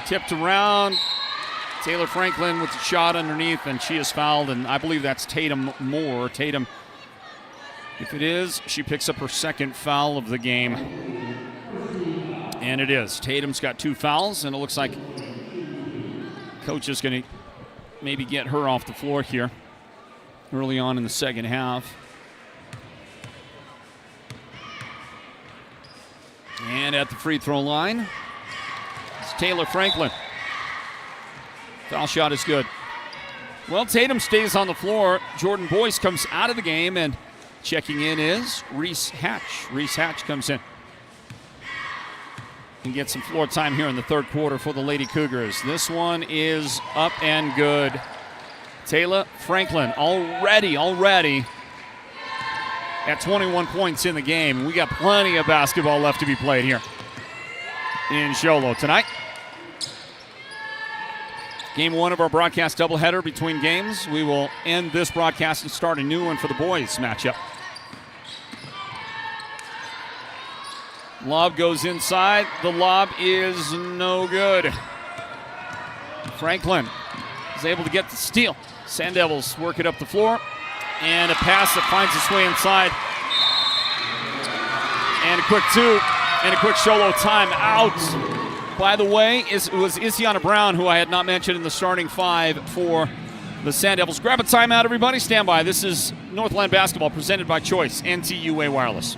Tipped around. Taylor Franklin with the shot underneath, and she is fouled, and I believe that's Tatum Moore. Tatum, if it is, she picks up her 2nd foul of the game. And it is. Tatum's got 2 fouls, and it looks like coach is going to maybe get her off the floor here early on in the second half. And at the free throw line, it's Taylor Franklin. Foul shot is good. Well, Tatum stays on the floor. Jordan Boyce comes out of the game, and checking in is Reese Hatch. Reese Hatch comes in and gets some floor time here in the third quarter for the Lady Cougars. This one is up and good. Taylor Franklin already at 21 points in the game. We got plenty of basketball left to be played here in Show Low tonight. Game 1 of our broadcast doubleheader between games. We will end this broadcast and start a new one for the boys matchup. Lob goes inside. The lob is no good. Franklin is able to get the steal. Sand Devils work it up the floor. And a pass that finds its way inside. And a quick 2. And a quick Show Low timeout. By the way, it was Isiana Brown, who I had not mentioned in the starting 5 for the Sand Devils. Grab a timeout, everybody. Stand by. This is Northland Basketball presented by Choice, NTUA Wireless.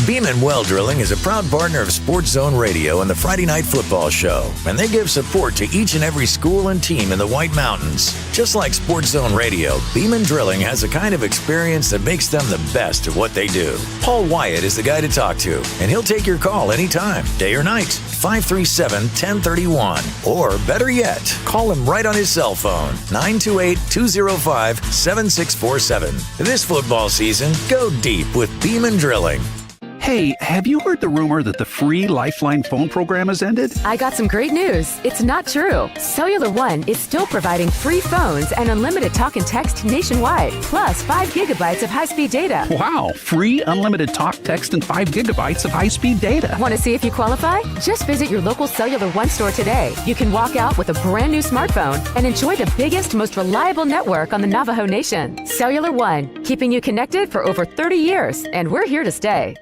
Beeman Well Drilling is a proud partner of Sports Zone Radio and the Friday Night Football Show, and they give support to each and every school and team in the White Mountains. Just like Sports Zone Radio, Beeman Drilling has the kind of experience that makes them the best at what they do. Paul Wyatt is the guy to talk to, and he'll take your call anytime, day or night, 537-1031. Or better yet, call him right on his cell phone, 928-205-7647. This football season, go deep with Beeman Drilling. Hey, have you heard the rumor that the free Lifeline phone program has ended? I got some great news. It's not true. Cellular One is still providing free phones and unlimited talk and text nationwide, plus 5 gigabytes of high-speed data. Wow, free unlimited talk, text, and 5 gigabytes of high-speed data. Want to see if you qualify? Just visit your local Cellular One store today. You can walk out with a brand new smartphone and enjoy the biggest, most reliable network on the Navajo Nation. Cellular One, keeping you connected for over 30 years, and we're here to stay.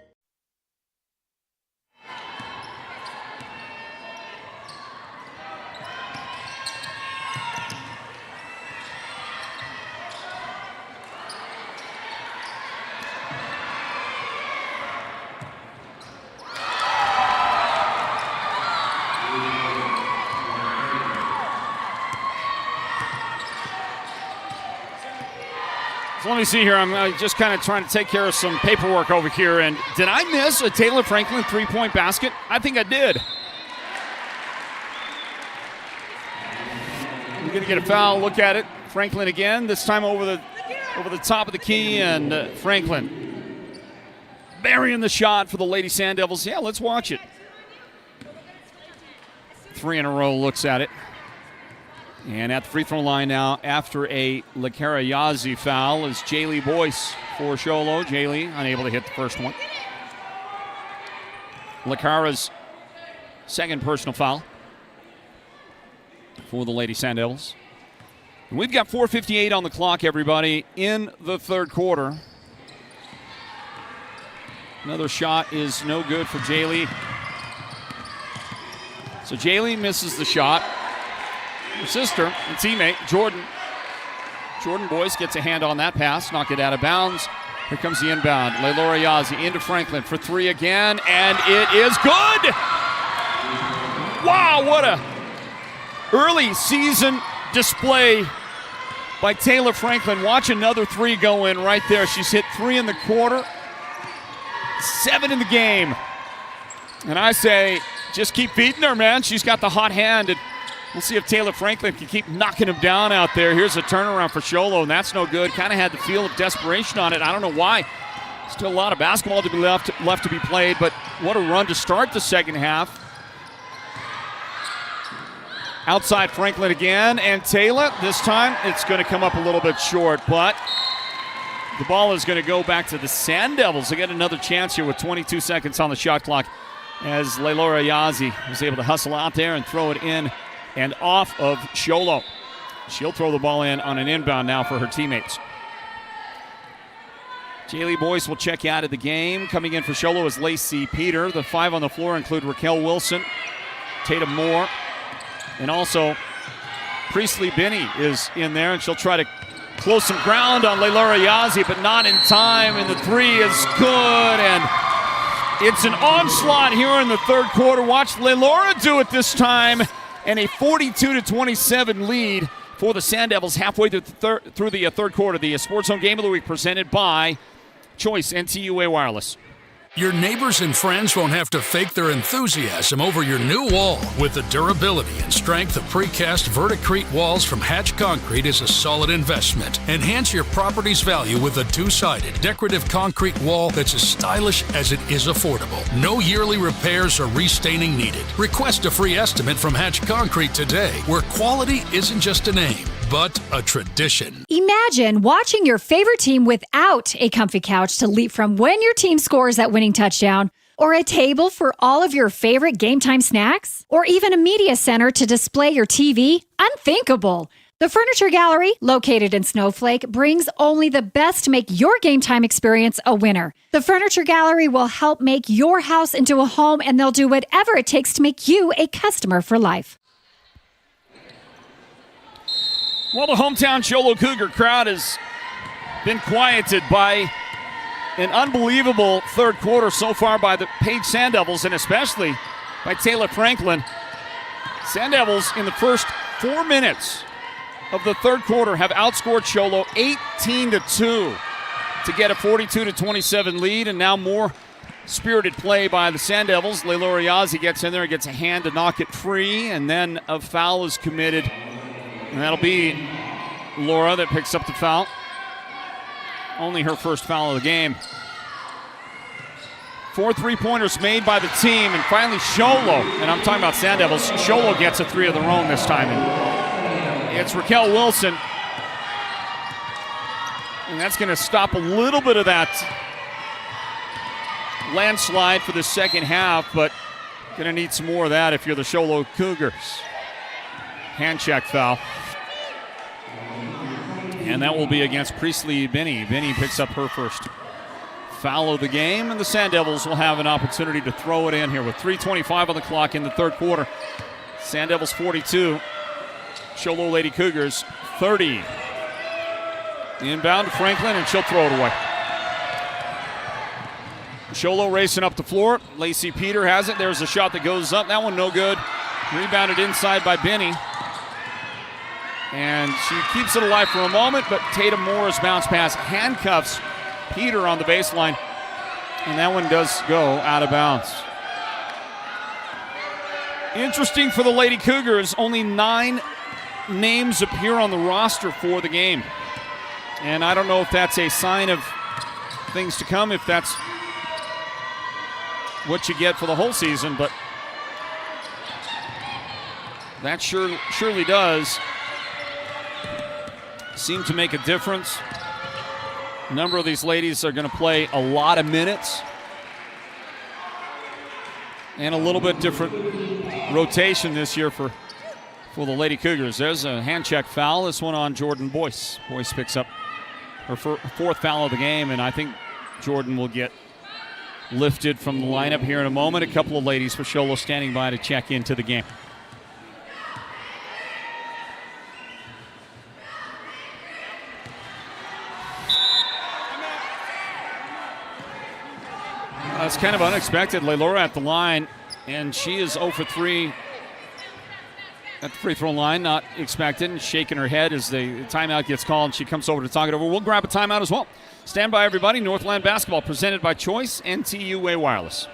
Let me see here. I'm just kind of trying to take care of some paperwork over here. And did I miss a Taylor Franklin three-point basket? I think I did. We're going to get a foul. Look at it. Franklin again. This time over the top of the key, and Franklin burying the shot for the Lady Sand Devils. Yeah, let's watch it. 3 in a row. Looks at it. And at the free throw line now, after a Lakara Yazzie foul, is Jaylee Boyce for Show Low. Jaylee unable to hit the first one. Lakara's second personal foul for the Lady Sand Devils. And we've got 4:58 on the clock, everybody, in the third quarter. Another shot is no good for Jaylee. So Jaylee misses the shot. Her sister and teammate, Jordan Boyce, gets a hand on that pass, knock it out of bounds. Here comes the inbound. Laylora Yazzie into Franklin for 3 again, and it is good! Wow, what a early season display by Taylor Franklin. Watch another 3 go in right there. She's hit 3 in the quarter, 7 in the game. And I say, just keep beating her, man. She's got the hot hand, and we'll see if Taylor Franklin can keep knocking him down out there. Here's a turnaround for Show Low, and that's no good. Kind of had the feel of desperation on it. I don't know why. Still a lot of basketball to be left to be played, but what a run to start the second half. Outside Franklin again, and Taylor. This time it's going to come up a little bit short, but the ball is going to go back to the Sand Devils. They get another chance here with 22 seconds on the shot clock as Leilora Yazzie was able to hustle out there and throw it in and off of Show Low. She'll throw the ball in on an inbound now for her teammates. Jaylee Boyce will check out of the game. Coming in for Show Low is Lacey Peter. The 5 on the floor include Raquel Wilson, Tatum Moore, and also Priestley Binney is in there, and she'll try to close some ground on Leilora Yazzie, but not in time, and the 3 is good, and it's an onslaught here in the third quarter. Watch Leilora do it this time, and a 42-27 lead for the Sand Devils halfway through the third quarter. The Sports Zone Game of the Week presented by Choice NTUA Wireless. Your neighbors and friends won't have to fake their enthusiasm over your new wall. With the durability and strength of precast Verticrete walls from Hatch Concrete is a solid investment. Enhance your property's value with a two-sided decorative concrete wall that's as stylish as it is affordable. No yearly repairs or restaining needed. Request a free estimate from Hatch Concrete today, where quality isn't just a name, but a tradition. Imagine watching your favorite team without a comfy couch to leap from when your team scores that winning touchdown, or a table for all of your favorite game time snacks, or even a media center to display your TV. Unthinkable. The Furniture Gallery, located in Snowflake, brings only the best to make your game time experience a winner. The Furniture Gallery will help make your house into a home, and they'll do whatever it takes to make you a customer for life. Well, the hometown Show Low Cougar crowd has been quieted by an unbelievable third quarter so far by the Page Sand Devils, and especially by Taylor Franklin. Sand Devils in the first 4 minutes of the third quarter have outscored Show Low 18-2 to get a 42-27 lead, and now more spirited play by the Sand Devils. Leilora Yazzie gets in there and gets a hand to knock it free, and then a foul is committed. And that'll be Laura that picks up the foul. Only her first foul of the game. 4 3-pointers made by the team, and finally Show Low, and I'm talking about Sand Devils, Show Low gets a 3 of their own this time. And it's Raquel Wilson. And that's going to stop a little bit of that landslide for the second half, but going to need some more of that if you're the Show Low Cougars. Hand check foul. And that will be against Priestley Binney. Binney picks up her first foul of the game, and the Sand Devils will have an opportunity to throw it in here with 3:25 on the clock in the third quarter. Sand Devils 42, Show Low Lady Cougars 30. Inbound to Franklin, and she'll throw it away. Show Low racing up the floor. Lacey Peter has it. There's a shot that goes up. That one no good. Rebounded inside by Binney. And she keeps it alive for a moment, but Tatum Moore's bounce pass handcuffs Peter on the baseline. And that one does go out of bounds. Interesting for the Lady Cougars, only 9 names appear on the roster for the game. And I don't know if that's a sign of things to come, if that's what you get for the whole season, but that surely does seem to make a difference. A number of these ladies are going to play a lot of minutes and a little bit different rotation this year for the Lady Cougars. There's a hand check foul. This one on Jordan Boyce. Boyce picks up her fourth foul of the game, and I think Jordan will get lifted from the lineup here in a moment. A couple of ladies for Show Low standing by to check into the game. It's kind of unexpected. Leilora at the line, and she is 0 for 3 at the free throw line. Not expected, and shaking her head as the timeout gets called, and she comes over to talk it over. We'll grab a timeout as well. Stand by, everybody. Northland Basketball presented by Choice NTUA Wireless.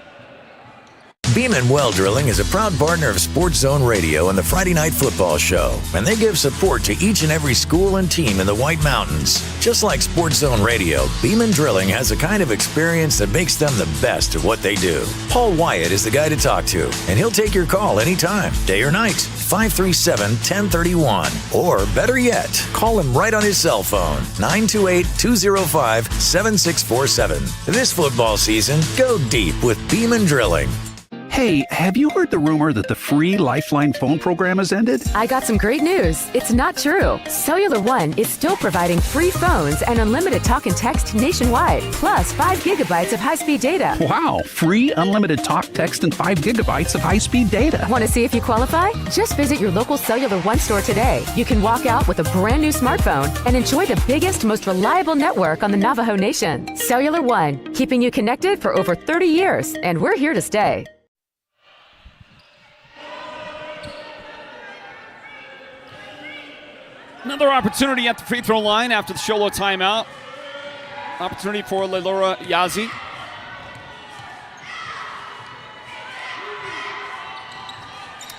Beeman Well Drilling is a proud partner of Sports Zone Radio and the Friday Night Football Show, and they give support to each and every school and team in the White Mountains. Just like Sports Zone Radio, Beeman Drilling has a kind of experience that makes them the best at what they do. Paul Wyatt is the guy to talk to, and he'll take your call anytime, day or night, 537-1031. Or better yet, call him right on his cell phone, 928-205-7647. This football season, go deep with Beeman Drilling. Hey, have you heard the rumor that the free Lifeline phone program has ended? I got some great news. It's not true. Cellular One is still providing free phones and unlimited talk and text nationwide, plus 5 gigabytes of high-speed data. Wow, free unlimited talk, text, and 5 gigabytes of high-speed data. Want to see if you qualify? Just visit your local Cellular One store today. You can walk out with a brand new smartphone and enjoy the biggest, most reliable network on the Navajo Nation. Cellular One, keeping you connected for over 30 years, and we're here to stay. Another opportunity at the free throw line after the Show Low timeout. Opportunity for Leilora Yazzie.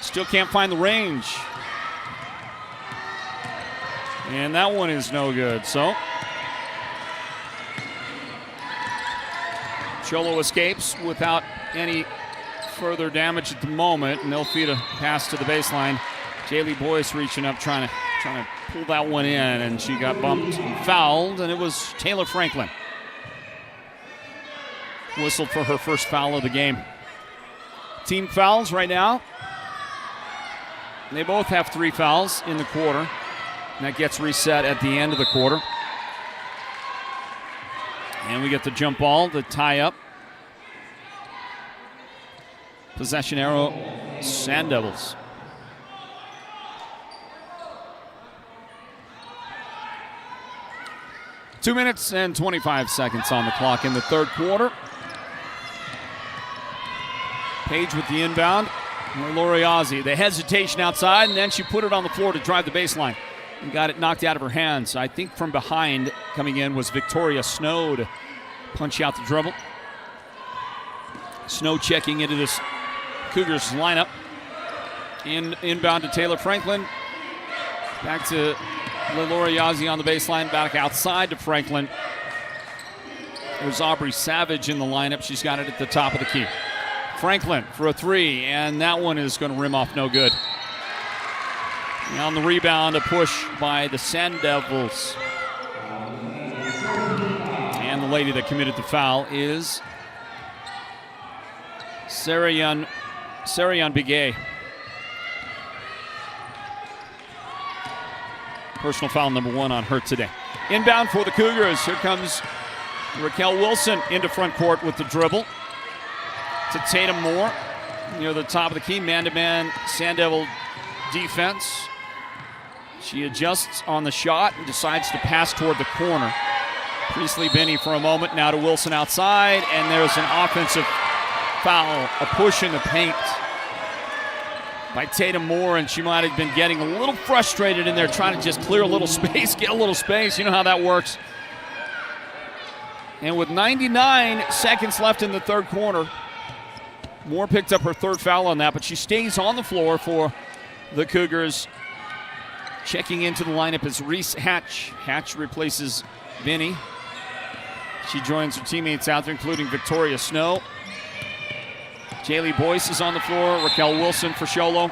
Still can't find the range. And that one is no good. So Show Low escapes without any further damage at the moment. And they'll feed a pass to the baseline. Jaylee Boyce reaching up, trying to pull that one in, and she got bumped and fouled, and it was Taylor Franklin. Whistled for her first foul of the game. Team fouls right now. They both have 3 fouls in the quarter, and that gets reset at the end of the quarter. And we get the jump ball, the tie up. Possession arrow, Sand Devils. Two minutes and 25 seconds on the clock in the third quarter. Page with the inbound. Leilora Yazzie, the hesitation outside, and then she put it on the floor to drive the baseline and got it knocked out of her hands. I think from behind coming in was Victoria Snow to punch out the dribble. Snow checking into this Cougars lineup. Inbound to Taylor Franklin. Back to Leilora Yazzie on the baseline, back outside to Franklin. There's Aubrey Savage in the lineup. She's got it at the top of the key. Franklin for a 3, and that one is going to rim off no good. And on the rebound, a push by the Sand Devils. And the lady that committed the foul is Sarian Biguet. Personal foul number 1 on her today. Inbound for the Cougars. Here comes Raquel Wilson into front court with the dribble. To Tatum Moore near the top of the key. Man-to-man Sand Devil defense. She adjusts on the shot and decides to pass toward the corner. Priestley Benny for a moment. Now to Wilson outside. And there's an offensive foul. A push in the paint by Tatum Moore, and she might have been getting a little frustrated in there, trying to just clear a little space, get a little space. You know how that works. And with 99 seconds left in the third quarter, Moore picked up her 3rd foul on that, but she stays on the floor for the Cougars. Checking into the lineup is Reese Hatch. Hatch replaces Vinny. She joins her teammates out there, including Victoria Snow. Jaylee Boyce is on the floor. Raquel Wilson for Show Low.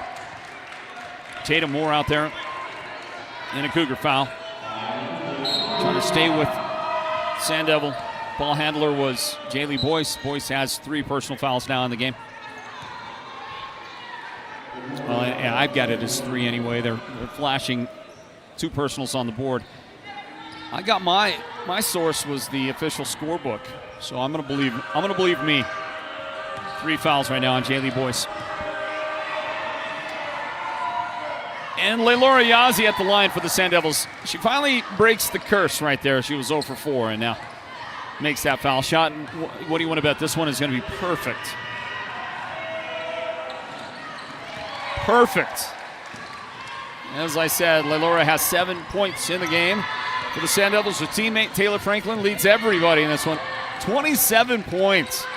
Tatum Moore out there in a Cougar foul. Trying to stay with Sand Devil. Ball handler was Jaylee Boyce. Boyce has 3 personal fouls now in the game. Well, yeah, I've got it as 3 anyway. They're flashing 2 personals on the board. I got my source was the official scorebook, so I'm gonna believe me. 3 fouls right now on Jaylee Boyce. And Leilora Yazzie at the line for the Sand Devils. She finally breaks the curse right there. She was 0 for 4 and now makes that foul shot. And what do you want to bet? This one is going to be perfect. Perfect. As I said, Leilora has 7 points in the game for the Sand Devils. Her teammate Taylor Franklin leads everybody in this one. 27 points.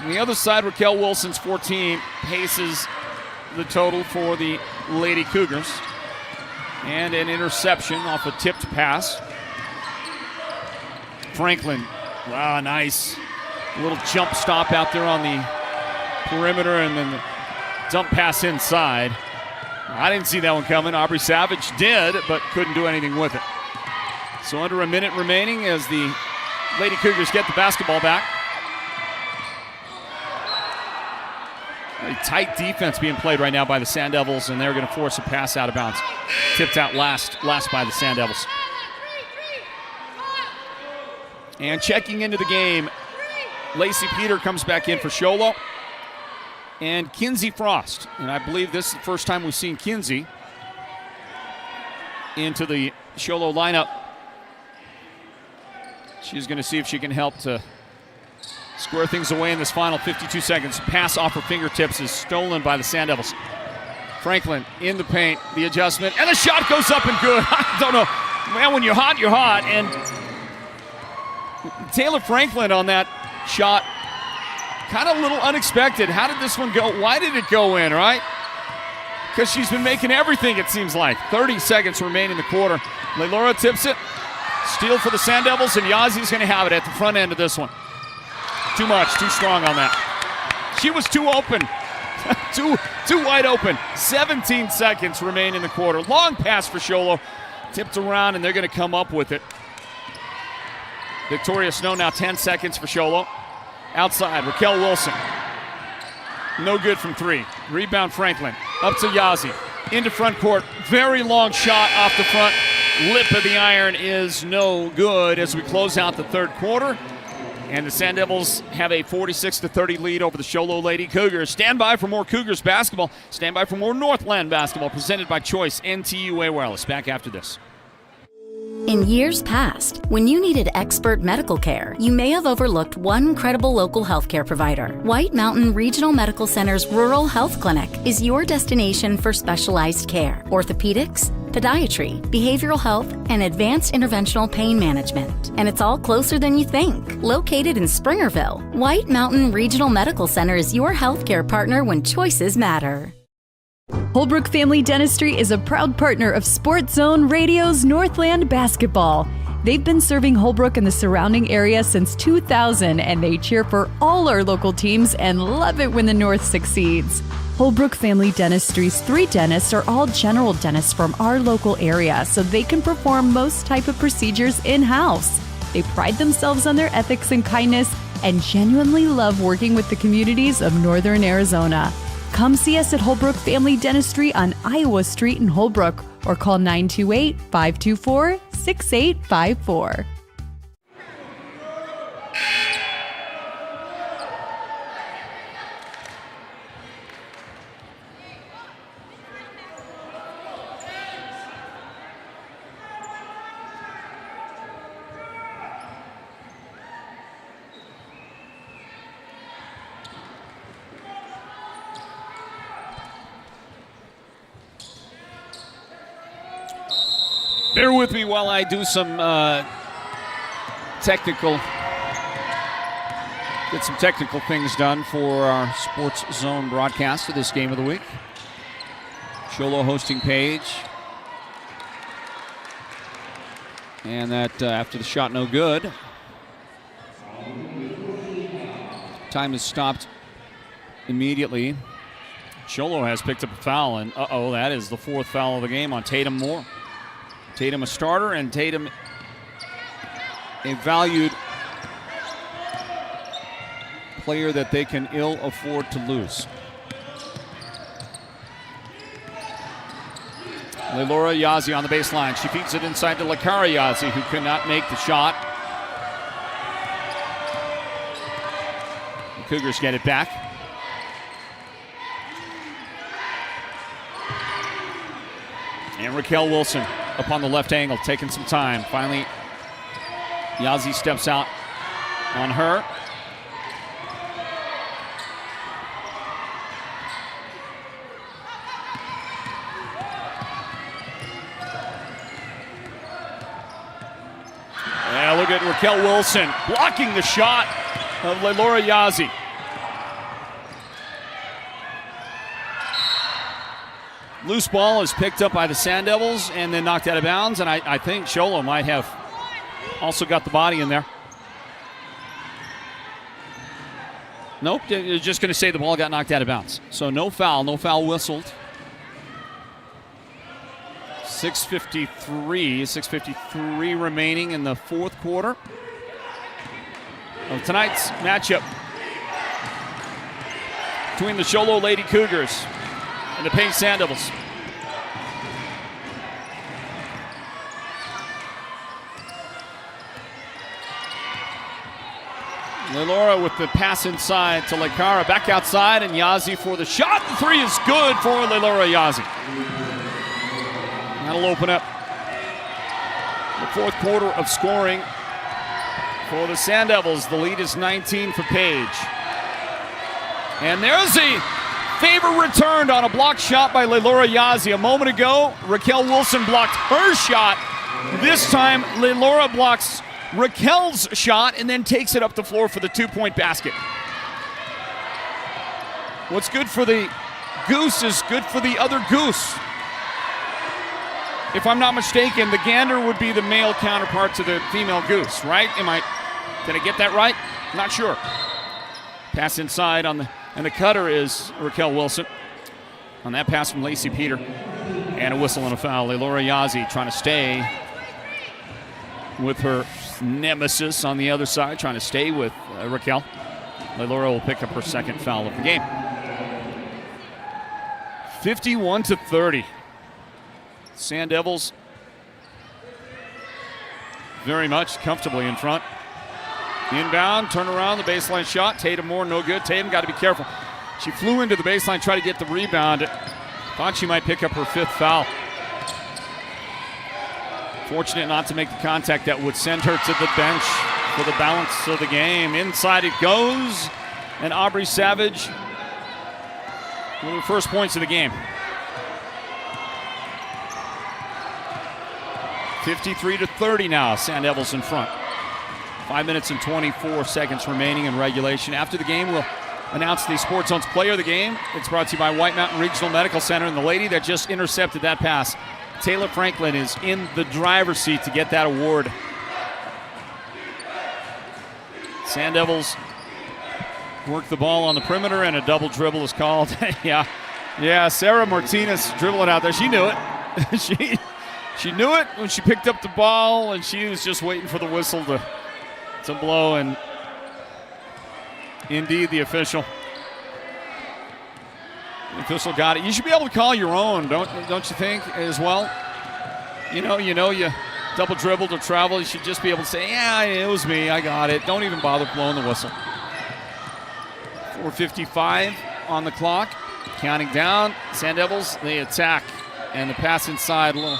On the other side, Raquel Wilson's 14 paces the total for the Lady Cougars. And an interception off a tipped pass. Franklin, wow, nice. A little jump stop out there on the perimeter, and then the dump pass inside. I didn't see that one coming. Aubrey Savage did, but couldn't do anything with it. So under a minute remaining as the Lady Cougars get the basketball back. Very tight defense being played right now by the Sand Devils, and they're going to force a pass out of bounds. Tipped out last by the Sand Devils. And checking into the game, Lacey Peter comes back in for Show Low. And Kinsey Frost. And I believe this is the first time we've seen Kinsey into the Show Low lineup. She's going to see if she can help to square things away in this final 52 seconds. Pass off her fingertips is stolen by the Sand Devils. Franklin in the paint, the adjustment, and the shot goes up and good. I don't know. Man, when you're hot, you're hot. And Taylor Franklin on that shot, kind of a little unexpected. How did this one go? Why did it go in, right? Because she's been making everything, it seems like. 30 seconds remain in the quarter. Leilora tips it. Steal for the Sand Devils, and Yazi's going to have it at the front end of this one. Too much, too strong on that. She was too open. too wide open. 17 seconds remain in the quarter. Long pass for Show Low. Tipped around, and they're going to come up with it. Victoria Snow now 10 seconds for Show Low. Outside, Raquel Wilson. No good from three. Rebound Franklin. Up to Yazi. Into front court. Very long shot off the front. Lip of the iron is no good as we close out the third quarter. And the Sand Devils have a 46-30 lead over the Show Low Lady Cougars. Stand by for more Cougars basketball. Stand by for more Northland basketball presented by Choice NTUA Wireless. Back after this. In years past, when you needed expert medical care, you may have overlooked one credible local healthcare provider. White Mountain Regional Medical Center's Rural Health Clinic is your destination for specialized care, orthopedics, podiatry, behavioral health, and advanced interventional pain management. And it's all closer than you think. Located in Springerville, White Mountain Regional Medical Center is your healthcare partner when choices matter. Holbrook Family Dentistry is a proud partner of Sports Zone Radio's Northland Basketball. They've been serving Holbrook and the surrounding area since 2000, and they cheer for all our local teams and love it when the North succeeds. Holbrook Family Dentistry's 3 dentists are all general dentists from our local area, so they can perform most type of procedures in-house. They pride themselves on their ethics and kindness and genuinely love working with the communities of Northern Arizona. Come see us at Holbrook Family Dentistry on Iowa Street in Holbrook or call 928-524-6854. Bear with me while I do some technical things done for our Sports Zone broadcast of this game of the week. Show Low hosting page. And that after the shot, no good. Time is stopped immediately. Show Low has picked up a foul, and that is the 4th foul of the game on Tatum Moore. Tatum a starter, and Tatum a valued player that they can ill afford to lose. Leilora Yazi on the baseline. She feeds it inside to Lakara Yazi, who could not make the shot. The Cougars get it back. And Raquel Wilson up on the left angle, taking some time. Finally, Yazi steps out on her. Yeah, look at Raquel Wilson blocking the shot of Leilora Yazi. Loose ball is picked up by the Sand Devils and then knocked out of bounds, and I think Show Low might have also got the body in there. Nope, they're just going to say the ball got knocked out of bounds. So no foul whistled. 6:53 remaining in the fourth quarter of tonight's matchup between the Show Low Lady Cougars and the Pink Sand Devils. Lelora with the pass inside to Lekara. Back outside, and Yazi for the shot. The three is good for Lelora Yazi. That'll open up the fourth quarter of scoring for the Sand Devils. The lead is 19 for Page. And there's a favor returned on a blocked shot by Lelora Yazi. A moment ago, Raquel Wilson blocked her shot. This time, Lelora blocks Raquel's shot and then takes it up the floor for the two-point basket. What's good for the goose is good for the other goose. If I'm not mistaken, the gander would be the male counterpart to the female goose, right? Did I get that right? Not sure. Pass inside and the cutter is Raquel Wilson. On that pass from Lacey Peter. And a whistle and a foul. Lelora Yazi trying to stay with her nemesis on the other side, trying to stay with Raquel. Lelora will pick up her second foul of the game. 51-30. Sand Devils very much comfortably in front. Inbound, turn around, the baseline shot. Tatum Moore, no good. Tatum got to be careful. She flew into the baseline, tried to get the rebound. Thought she might pick up her fifth foul. Fortunate not to make the contact that would send her to the bench for the balance of the game. Inside it goes, and Aubrey Savage with her first points of the game. 53-30 now, Sand Devils in front. 5 minutes and 24 seconds remaining in regulation. After the game, we'll announce the Sports Zone's player of the game. It's brought to you by White Mountain Regional Medical Center, and the lady that just intercepted that pass, Taylor Franklin, is in the driver's seat to get that award. Sand Devils work the ball on the perimeter, and a double dribble is called. Yeah, Sarah Martinez dribbling out there. She knew it. She knew it when she picked up the ball, and she was just waiting for the whistle to blow, and indeed the official got it. You should be able to call your own, don't you think, as well? You double dribbled or traveled. You should just be able to say, yeah, it was me, I got it. Don't even bother blowing the whistle. 4:55 on the clock. Counting down. Sand Devils, they attack. And the pass inside, a little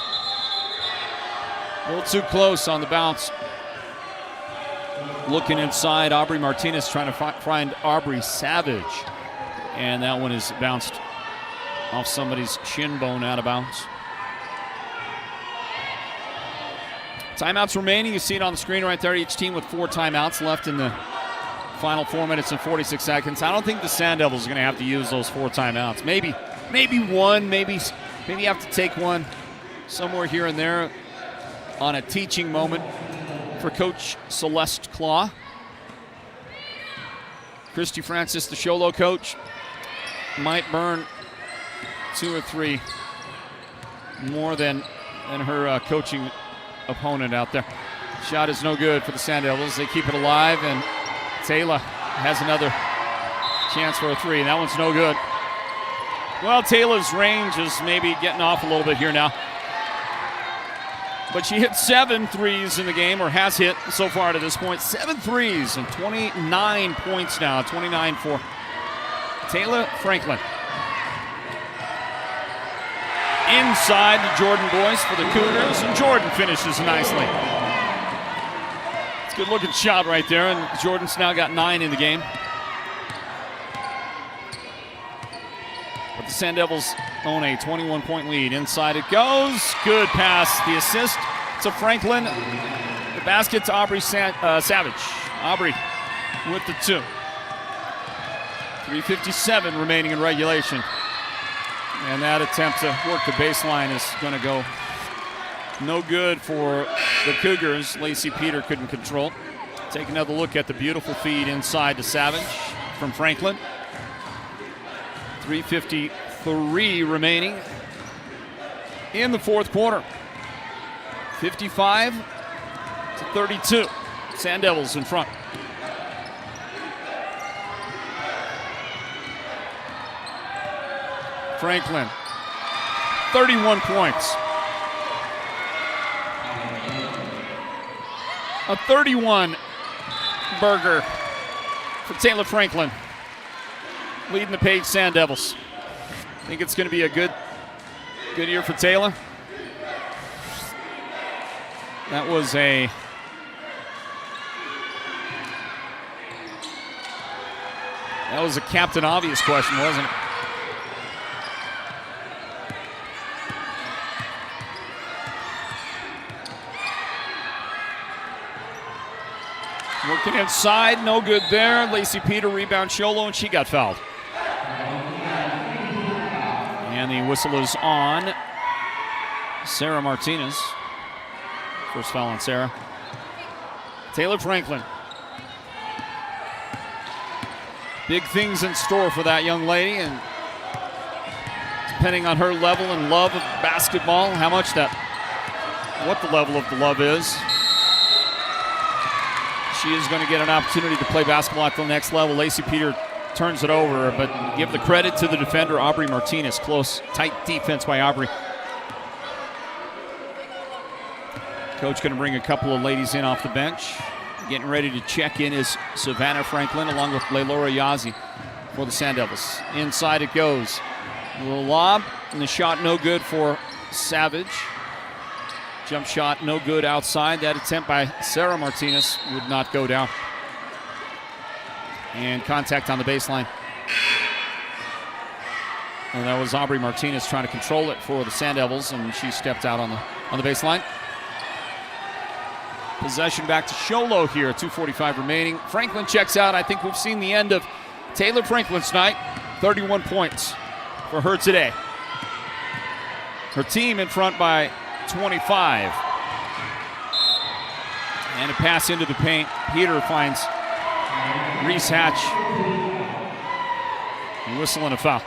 too close on the bounce. Looking inside, Aubrey Martinez trying to find Aubrey Savage. And that one is bounced off somebody's shin bone out of bounds. Timeouts remaining. You see it on the screen right there. Each team with 4 timeouts left in the final 4 minutes and 46 seconds. I don't think the Sand Devils are going to have to use those 4 timeouts. Maybe one. Maybe you have to take one somewhere here and there on a teaching moment for Coach Celeste Claw. Christy Francis, the Show Low coach, might burn 2 or 3 more than her coaching opponent out there. Shot is no good for the Sand Devils. They keep it alive, and Taylor has another chance for a 3, and that one's no good. Well, Taylor's range is maybe getting off a little bit here now. But she hit 7 threes in the game, or has hit so far to this point. 7 threes and 29 points now. 29 for Taylor Franklin. Inside to Jordan Boyce for the Cougars, and Jordan finishes nicely. It's a good-looking shot right there, and Jordan's now got 9 in the game. But the Sand Devils own a 21-point lead. Inside it goes. Good pass. The assist to Franklin. The basket to Aubrey Savage. Aubrey with the 2. 3:57 remaining in regulation. And that attempt to work the baseline is going to go no good for the Cougars. Lacey Peter couldn't control. Take another look at the beautiful feed inside to Savage from Franklin. 3:53 remaining in the fourth quarter. 55-32. Sand Devils in front. Franklin, 31 points. A 31 burger for Taylor Franklin, leading the Page Sand Devils. I think it's going to be a good year for Taylor. That was a Captain Obvious question, wasn't it? Working inside, no good there. Lacey Peter rebound Show Low, and she got fouled. And the whistle is on Sarah Martinez. First foul on Sarah. Taylor Franklin. Big things in store for that young lady, and depending on her level and love of basketball, what the level of the love is, she is going to get an opportunity to play basketball at the next level. Lacey Peter turns it over, but give the credit to the defender, Aubrey Martinez. Close, tight defense by Aubrey. Coach going to bring a couple of ladies in off the bench. Getting ready to check in is Savannah Franklin along with Laylora Yazzie for the Sand Devils. Inside it goes. A little lob, and the shot no good for Savage. Jump shot no good outside. That attempt by Sarah Martinez would not go down. And contact on the baseline. And that was Aubrey Martinez trying to control it for the Sand Devils, and she stepped out on the baseline. Possession back to Show Low here, 2:45 remaining. Franklin checks out. I think we've seen the end of Taylor Franklin's night. 31 points for her today. Her team in front by 25. And a pass into the paint. Peter finds Reese Hatch. Whistle and a foul.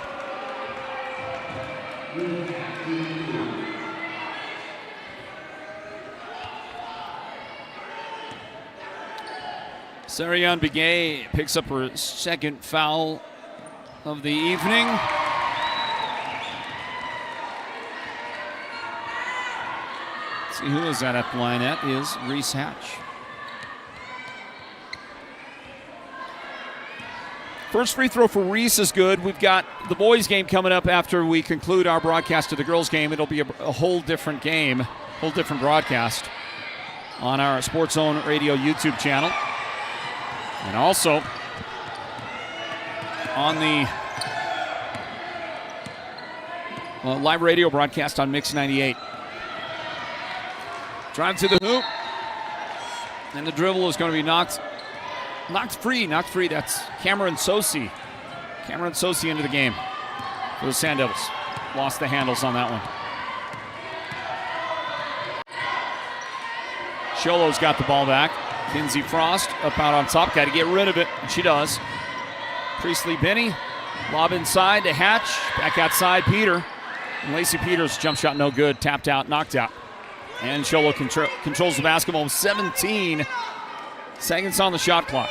Sarian Begay picks up her second foul of the evening. Let's see who is that at the line. That is Reese Hatch. First free throw for Reese is good. We've got the boys' game coming up after we conclude our broadcast of the girls' game. It'll be a whole different game, whole different broadcast on our Sports Zone Radio YouTube channel. And also on the live radio broadcast on Mix 98. Drive to the hoop. And the dribble is going to be knocked free. That's Cameron Sosi. Cameron Sosi into the game for the Sand Devils. Lost the handles on that one. Show Low's got the ball back. Kinsey Frost up out on top. Got to get rid of it, and she does. Priestley Benny, lob inside to Hatch. Back outside, Peter. And Lacey Peters, jump shot no good. Tapped out, knocked out. And Show Low controls the basketball with 17 seconds on the shot clock.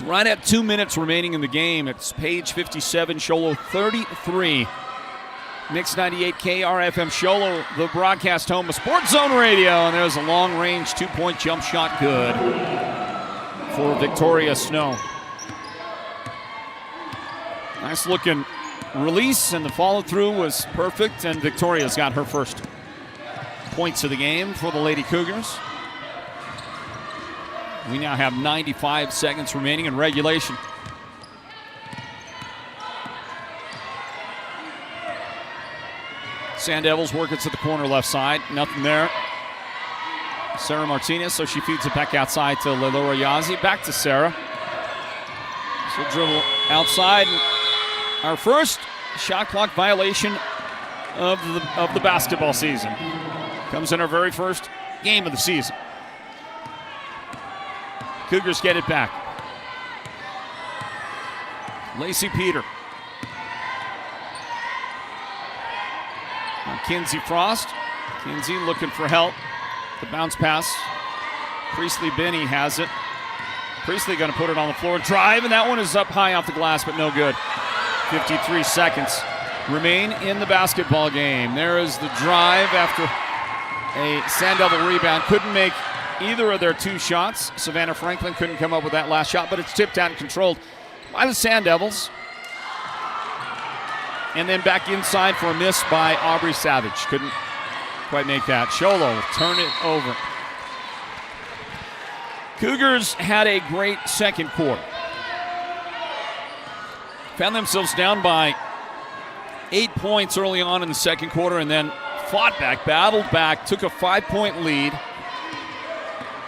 Right at 2 minutes remaining in the game. It's Page 57, Show Low 33. Mix 98 KRFM Show Low, the broadcast home of Sports Zone Radio. And there's a long-range two-point jump shot good for Victoria Snow. Nice-looking release, and the follow-through was perfect. And Victoria's got her first points of the game for the Lady Cougars. We now have 95 seconds remaining in regulation. Sand Devils work it to the corner left side. Nothing there. Sarah Martinez, so she feeds it back outside to Laylora Yazzie. Back to Sarah. She'll dribble outside. Our first shot clock violation of the basketball season. Comes in our very first game of the season. Cougars get it back. Lacey Peter. Now Kinsey Frost. Kinsey looking for help. The bounce pass. Priestley Benny has it. Priestley going to put it on the floor. Drive, and that one is up high off the glass, but no good. 53 seconds remain in the basketball game. There is the drive after a Sand Devil rebound. Couldn't make either of their two shots. Savannah Franklin couldn't come up with that last shot, but it's tipped out and controlled by the Sand Devils. And then back inside for a miss by Aubrey Savage. Couldn't quite make that. Show Low turn it over. Cougars had a great second quarter. Found themselves down by 8 points early on in the second quarter and then fought back, battled back, took a 5-point lead.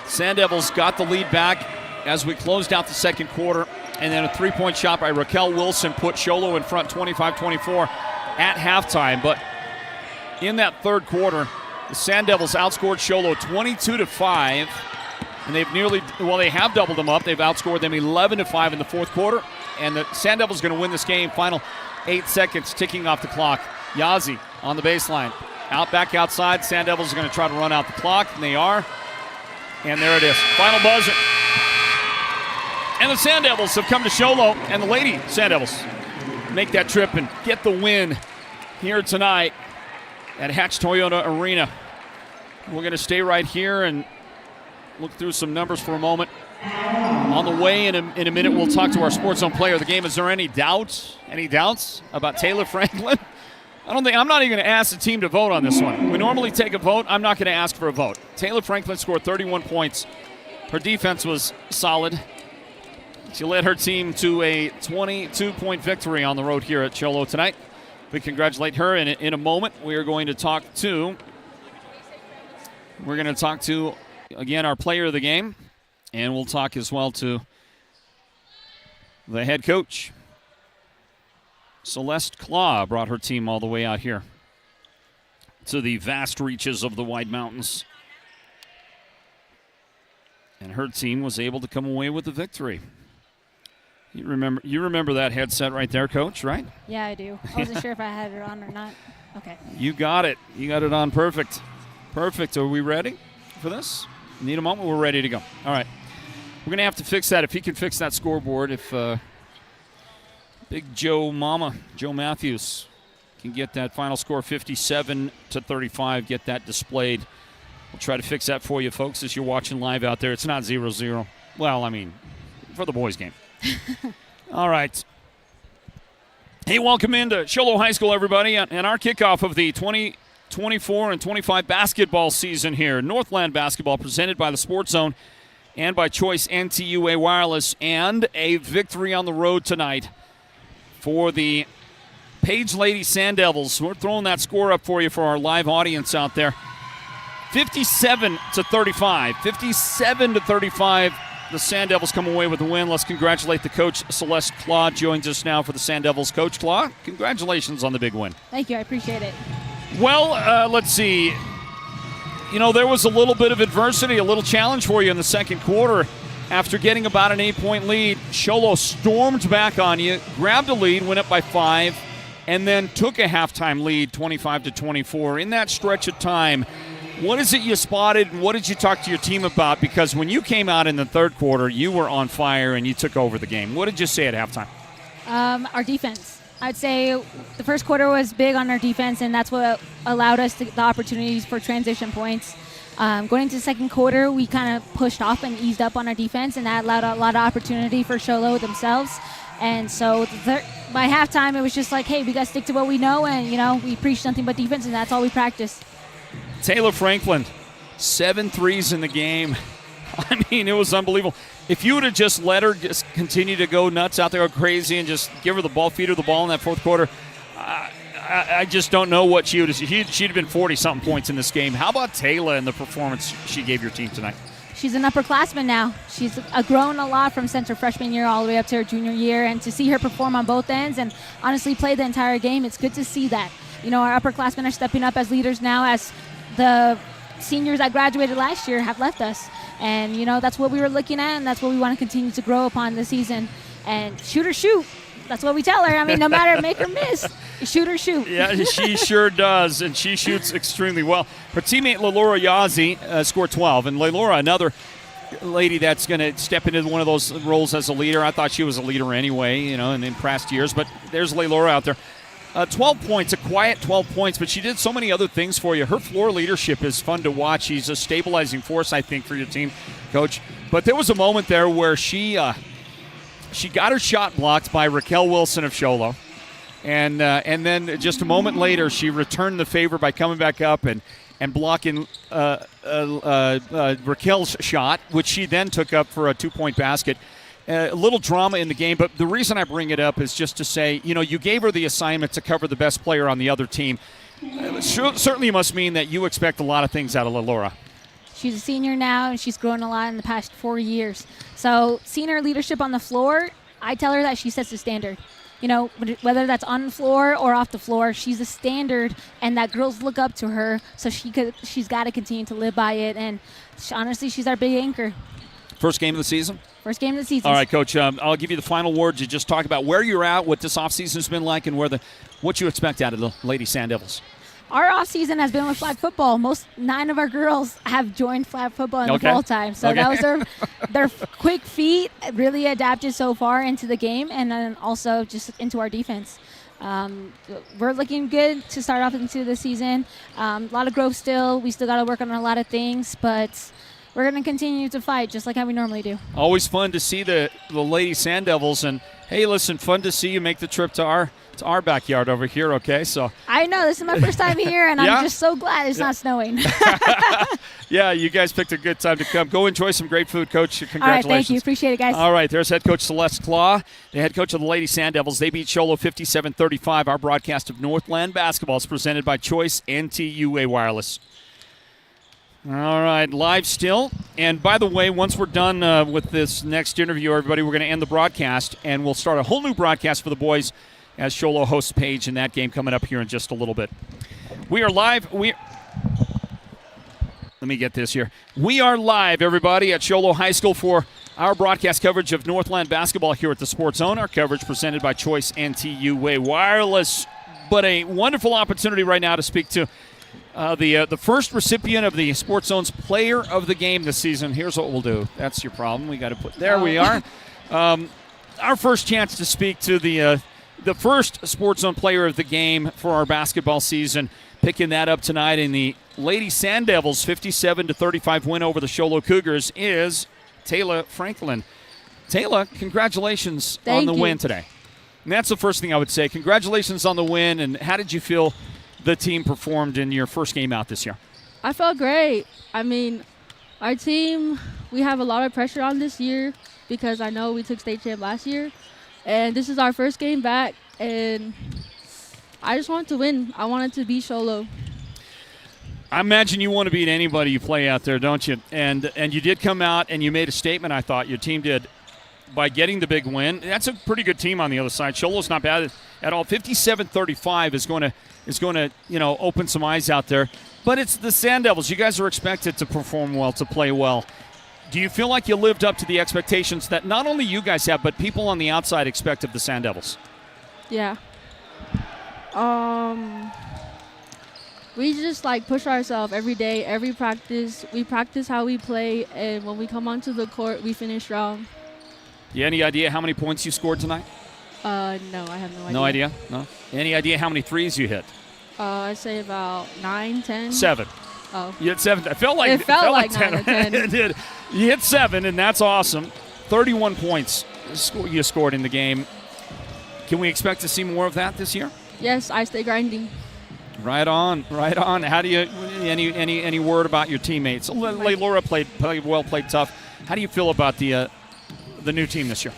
Sand Devils got the lead back as we closed out the second quarter, and then a 3-point shot by Raquel Wilson put Show Low in front 25-24 at halftime. But in that third quarter, the Sand Devils outscored Show Low 22-5, and they have doubled them up. They've outscored them 11-5 in the fourth quarter, and the Sand Devils going to win this game. Final 8 seconds ticking off the clock. Yazzie on the baseline. Back outside. Sand Devils are going to try to run out the clock, and they are. And there it is. Final buzzer. And the Sand Devils have come to Show Low, and the Lady Sand Devils make that trip and get the win here tonight at Hatch Toyota Arena. We're going to stay right here and look through some numbers for a moment. On the way in a minute, we'll talk to our Sports Zone player of the game. Is there any doubts about Taylor Franklin? I'm not even going to ask the team to vote on this one. We normally take a vote. I'm not going to ask for a vote. Taylor Franklin scored 31 points. Her defense was solid. She led her team to a 22-point victory on the road here at Show Low tonight. We congratulate her. In a moment, we are going to talk to, again, our player of the game. And we'll talk as well to the head coach. Celeste Claw brought her team all the way out here to the vast reaches of the White Mountains. And her team was able to come away with the victory. You remember that headset right there, Coach, right? Yeah, I do. I wasn't sure if I had it on or not. Okay. You got it. You got it on perfect. Perfect. Are we ready for this? Need a moment? We're ready to go. All right. We're going to have to fix that. If he can fix that scoreboard, if Big Joe Matthews can get that final score 57-35, get that displayed. We'll try to fix that for you, folks, as you're watching live out there. It's not 0-0. Well, I mean, for the boys' game. All right. Hey, welcome into Show Low High School, everybody, and our kickoff of the 2024 and 25 basketball season here. Northland Basketball presented by the Sports Zone and by Choice NTUA Wireless, and a victory on the road tonight for the Page Lady Sand Devils. We're throwing that score up for you for our live audience out there. 57-35. 57-35. The Sand Devils come away with the win. Let's congratulate the coach, Celeste Claw, joins us now for the Sand Devils. Coach Claw, congratulations on the big win. Thank you. I appreciate it. Well, let's see. You know, there was a little bit of adversity, a little challenge for you in the second quarter. After getting about an 8-point lead, Show Low stormed back on you, grabbed a lead, went up by 5, and then took a halftime lead, 25-24. In that stretch of time, what is it you spotted, and what did you talk to your team about? Because when you came out in the third quarter, you were on fire and you took over the game. What did you say at halftime? Our defense. I'd say the first quarter was big on our defense, and that's what allowed us the opportunities for transition points. Going into the second quarter, we kind of pushed off and eased up on our defense, and that allowed a lot of opportunity for Show Low themselves. And so by halftime, it was just like, hey, we got to stick to what we know, and, we preach nothing but defense, and that's all we practice. Taylor Franklin, 7 threes in the game. I mean, it was unbelievable. If you would have just let her just continue to go nuts out there, go crazy, and just give her the ball, feed her the ball in that fourth quarter, I just don't know what she would have. She'd have been 40-something points in this game. How about Taylor and the performance she gave your team tonight? she's an upperclassman now. She's grown a lot from since her freshman year all the way up to her junior year, and to see her perform on both ends and honestly play the entire game, it's good to see that. Our upperclassmen are stepping up as leaders now, as the seniors that graduated last year have left us. And, that's what we were looking at, and that's what we want to continue to grow upon this season. And shoot or shoot. That's what we tell her. I mean, no matter make or miss, shoot or shoot. Yeah, she sure does, and she shoots extremely well. Her teammate, Laylora Yazzie, scored 12. And Laylora, another lady that's going to step into one of those roles as a leader. I thought she was a leader anyway, in past years. But there's Laylora out there. 12 points, a quiet 12 points, but she did so many other things for you. Her floor leadership is fun to watch. She's a stabilizing force, I think, for your team, Coach. But there was a moment there where she got her shot blocked by Raquel Wilson of Show Low. And then just a moment later, she returned the favor by coming back up and blocking Raquel's shot, which she then took up for a 2-point basket. A little drama in the game, but the reason I bring it up is just to say, you gave her the assignment to cover the best player on the other team. Certainly must mean that you expect a lot of things out of Laylora. She's a senior now, and she's grown a lot in the past 4 years. So seeing her leadership on the floor, I tell her that she sets the standard. Whether that's on the floor or off the floor, she's a standard, and that girls look up to her. So she's got to continue to live by it. And honestly, she's our big anchor. First game of the season? First game of the season. All right, Coach. I'll give you the final word to just talk about where you're at, what this offseason has been like, and what you expect out of the Lady Sand Devils. Our offseason has been with flag football. 9 of our girls have joined flag football in the fall time. So that was their quick feet, really adapted so far into the game, and then also just into our defense. We're looking good to start off into the season. A lot of growth still. We still got to work on a lot of things, but we're going to continue to fight just like how we normally do. Always fun to see the Lady Sand Devils. And, hey, listen, fun to see you make the trip to our backyard over here, okay? So I know. This is my first time here, and I'm just so glad it's not snowing. Yeah, you guys picked a good time to come. Go enjoy some great food, Coach. Congratulations. All right, thank you. Appreciate it, guys. All right, there's head coach Celeste Claw, the head coach of the Lady Sand Devils. They beat Show Low 57-35. Our broadcast of Northland Basketball is presented by Choice NTUA Wireless. All right, live still. And by the way, once we're done with this next interview, everybody, we're going to end the broadcast, and we'll start a whole new broadcast for the boys as Show Low hosts Page in that game coming up here in just a little bit. We are live. Let me get this here. We are live, everybody, at Show Low High School for our broadcast coverage of Northland Basketball here at the Sports Zone. Our coverage presented by Choice NTUA Wireless. But a wonderful opportunity right now to speak to the first recipient of the Sports Zone's Player of the Game this season. Here's what we'll do. That's your problem. We got to put there. We are. Our first chance to speak to the first Sports Zone Player of the Game for our basketball season. Picking that up tonight in the Lady Sand Devils 57-35 win over the Show Low Cougars is Taylor Franklin. Taylor, congratulations on the win today. And that's the first thing I would say. Congratulations on the win. And how did you feel the team performed in your first game out this year? I felt great. I mean, our team, we have a lot of pressure on this year because I know we took state champ last year. And this is our first game back, and I just wanted to win. I wanted to beat Show Low. I imagine you want to beat anybody you play out there, don't you? And you did come out and you made a statement, I thought, your team did, by getting the big win. That's a pretty good team on the other side. Show Low's not bad at all. 57-35 is going to open some eyes out there. But it's the Sand Devils. You guys are expected to perform well, to play well. Do you feel like you lived up to the expectations that not only you guys have, but people on the outside expect of the Sand Devils? Yeah. We just push ourselves every day, every practice. We practice how we play, and when we come onto the court, we finish strong. You any idea how many points you scored tonight? No, I have no idea. No idea? No? Any idea how many threes you hit? I'd say about 9, 10. 7. Oh. You hit 7. It felt like 9 or 10. It did. You hit 7, and that's awesome. 31 points you scored in the game. Can we expect to see more of that this year? Yes, I stay grinding. Right on. How do you any word about your teammates? Laylora played well, played tough. How do you feel about the new team this year?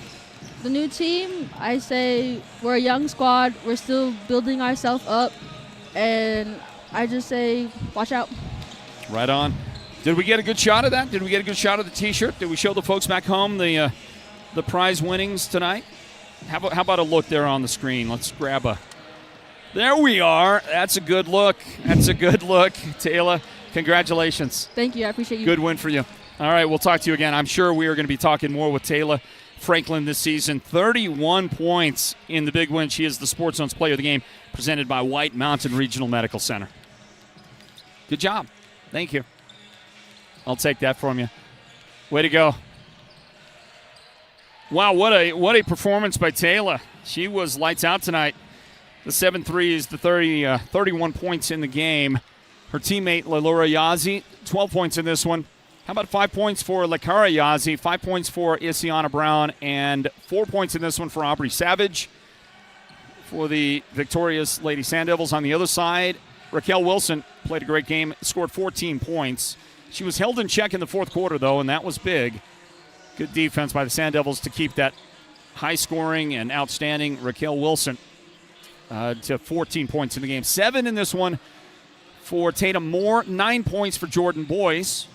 The new team, I say we're a young squad. We're still building ourselves up, and I just say watch out. Right on. Did we get a good shot of that? Did we get a good shot of the T-shirt? Did we show the folks back home the prize winnings tonight? How about a look there on the screen? Let's grab a. There we are. That's a good look. Taylor, congratulations. Thank you. I appreciate you. Good win for you. All right, we'll talk to you again. I'm sure we are going to be talking more with Taylor Franklin this season. 31 points in the big win. She is the Sports Zone's Player of the Game, presented by White Mountain Regional Medical Center. Good job. Thank you. I'll take that from you. Way to go. Wow, what a performance by Taylor. She was lights out tonight. The 7-3 is the 31 points in the game. Her teammate, Lalura Yazzie, 12 points in this one. How about 5 points for Lakara Yazzie, 5 points for Isiana Brown, and 4 points in this one for Aubrey Savage. For the victorious Lady Sand Devils on the other side, Raquel Wilson played a great game, scored 14 points. She was held in check in the fourth quarter, though, and that was big. Good defense by the Sand Devils to keep that high-scoring and outstanding Raquel Wilson to 14 points in the game. 7 in this one for Tatum Moore, 9 points for Jordan Boyce,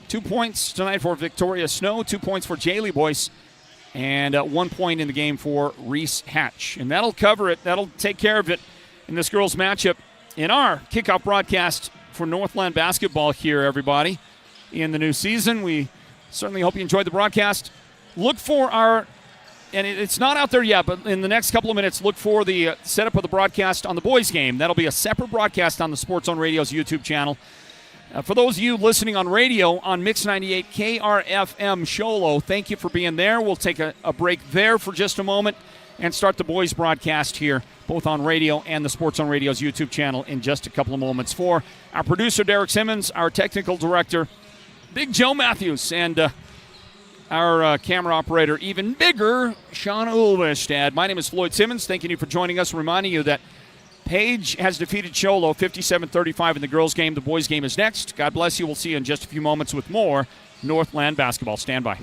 2 points tonight for Victoria Snow, 2 points for Jaylee Boyce, and 1 point in the game for Reese Hatch. And that'll cover it. That'll take care of it in this girls' matchup in our kickoff broadcast for Northland Basketball here, everybody, in the new season. We certainly hope you enjoyed the broadcast. Look for our, and it's not out there yet, but in the next couple of minutes, look for the setup of the broadcast on the boys' game. That'll be a separate broadcast on the Sports Zone Radio's YouTube channel. For those of you listening on radio on Mix 98 KRFM Show Low, thank you for being there. We'll take a break there for just a moment and start the boys' broadcast here, both on radio and the Sports Zone Radio's YouTube channel in just a couple of moments. For our producer, Derek Simmons, our technical director, Big Joe Matthews, and our camera operator, even bigger, Sean Ulvestad. My name is Floyd Simmons. Thanking you for joining us. Reminding you that Page has defeated Show Low 57-35 in the girls' game. The boys' game is next. God bless you. We'll see you in just a few moments with more Northland Basketball. Stand by.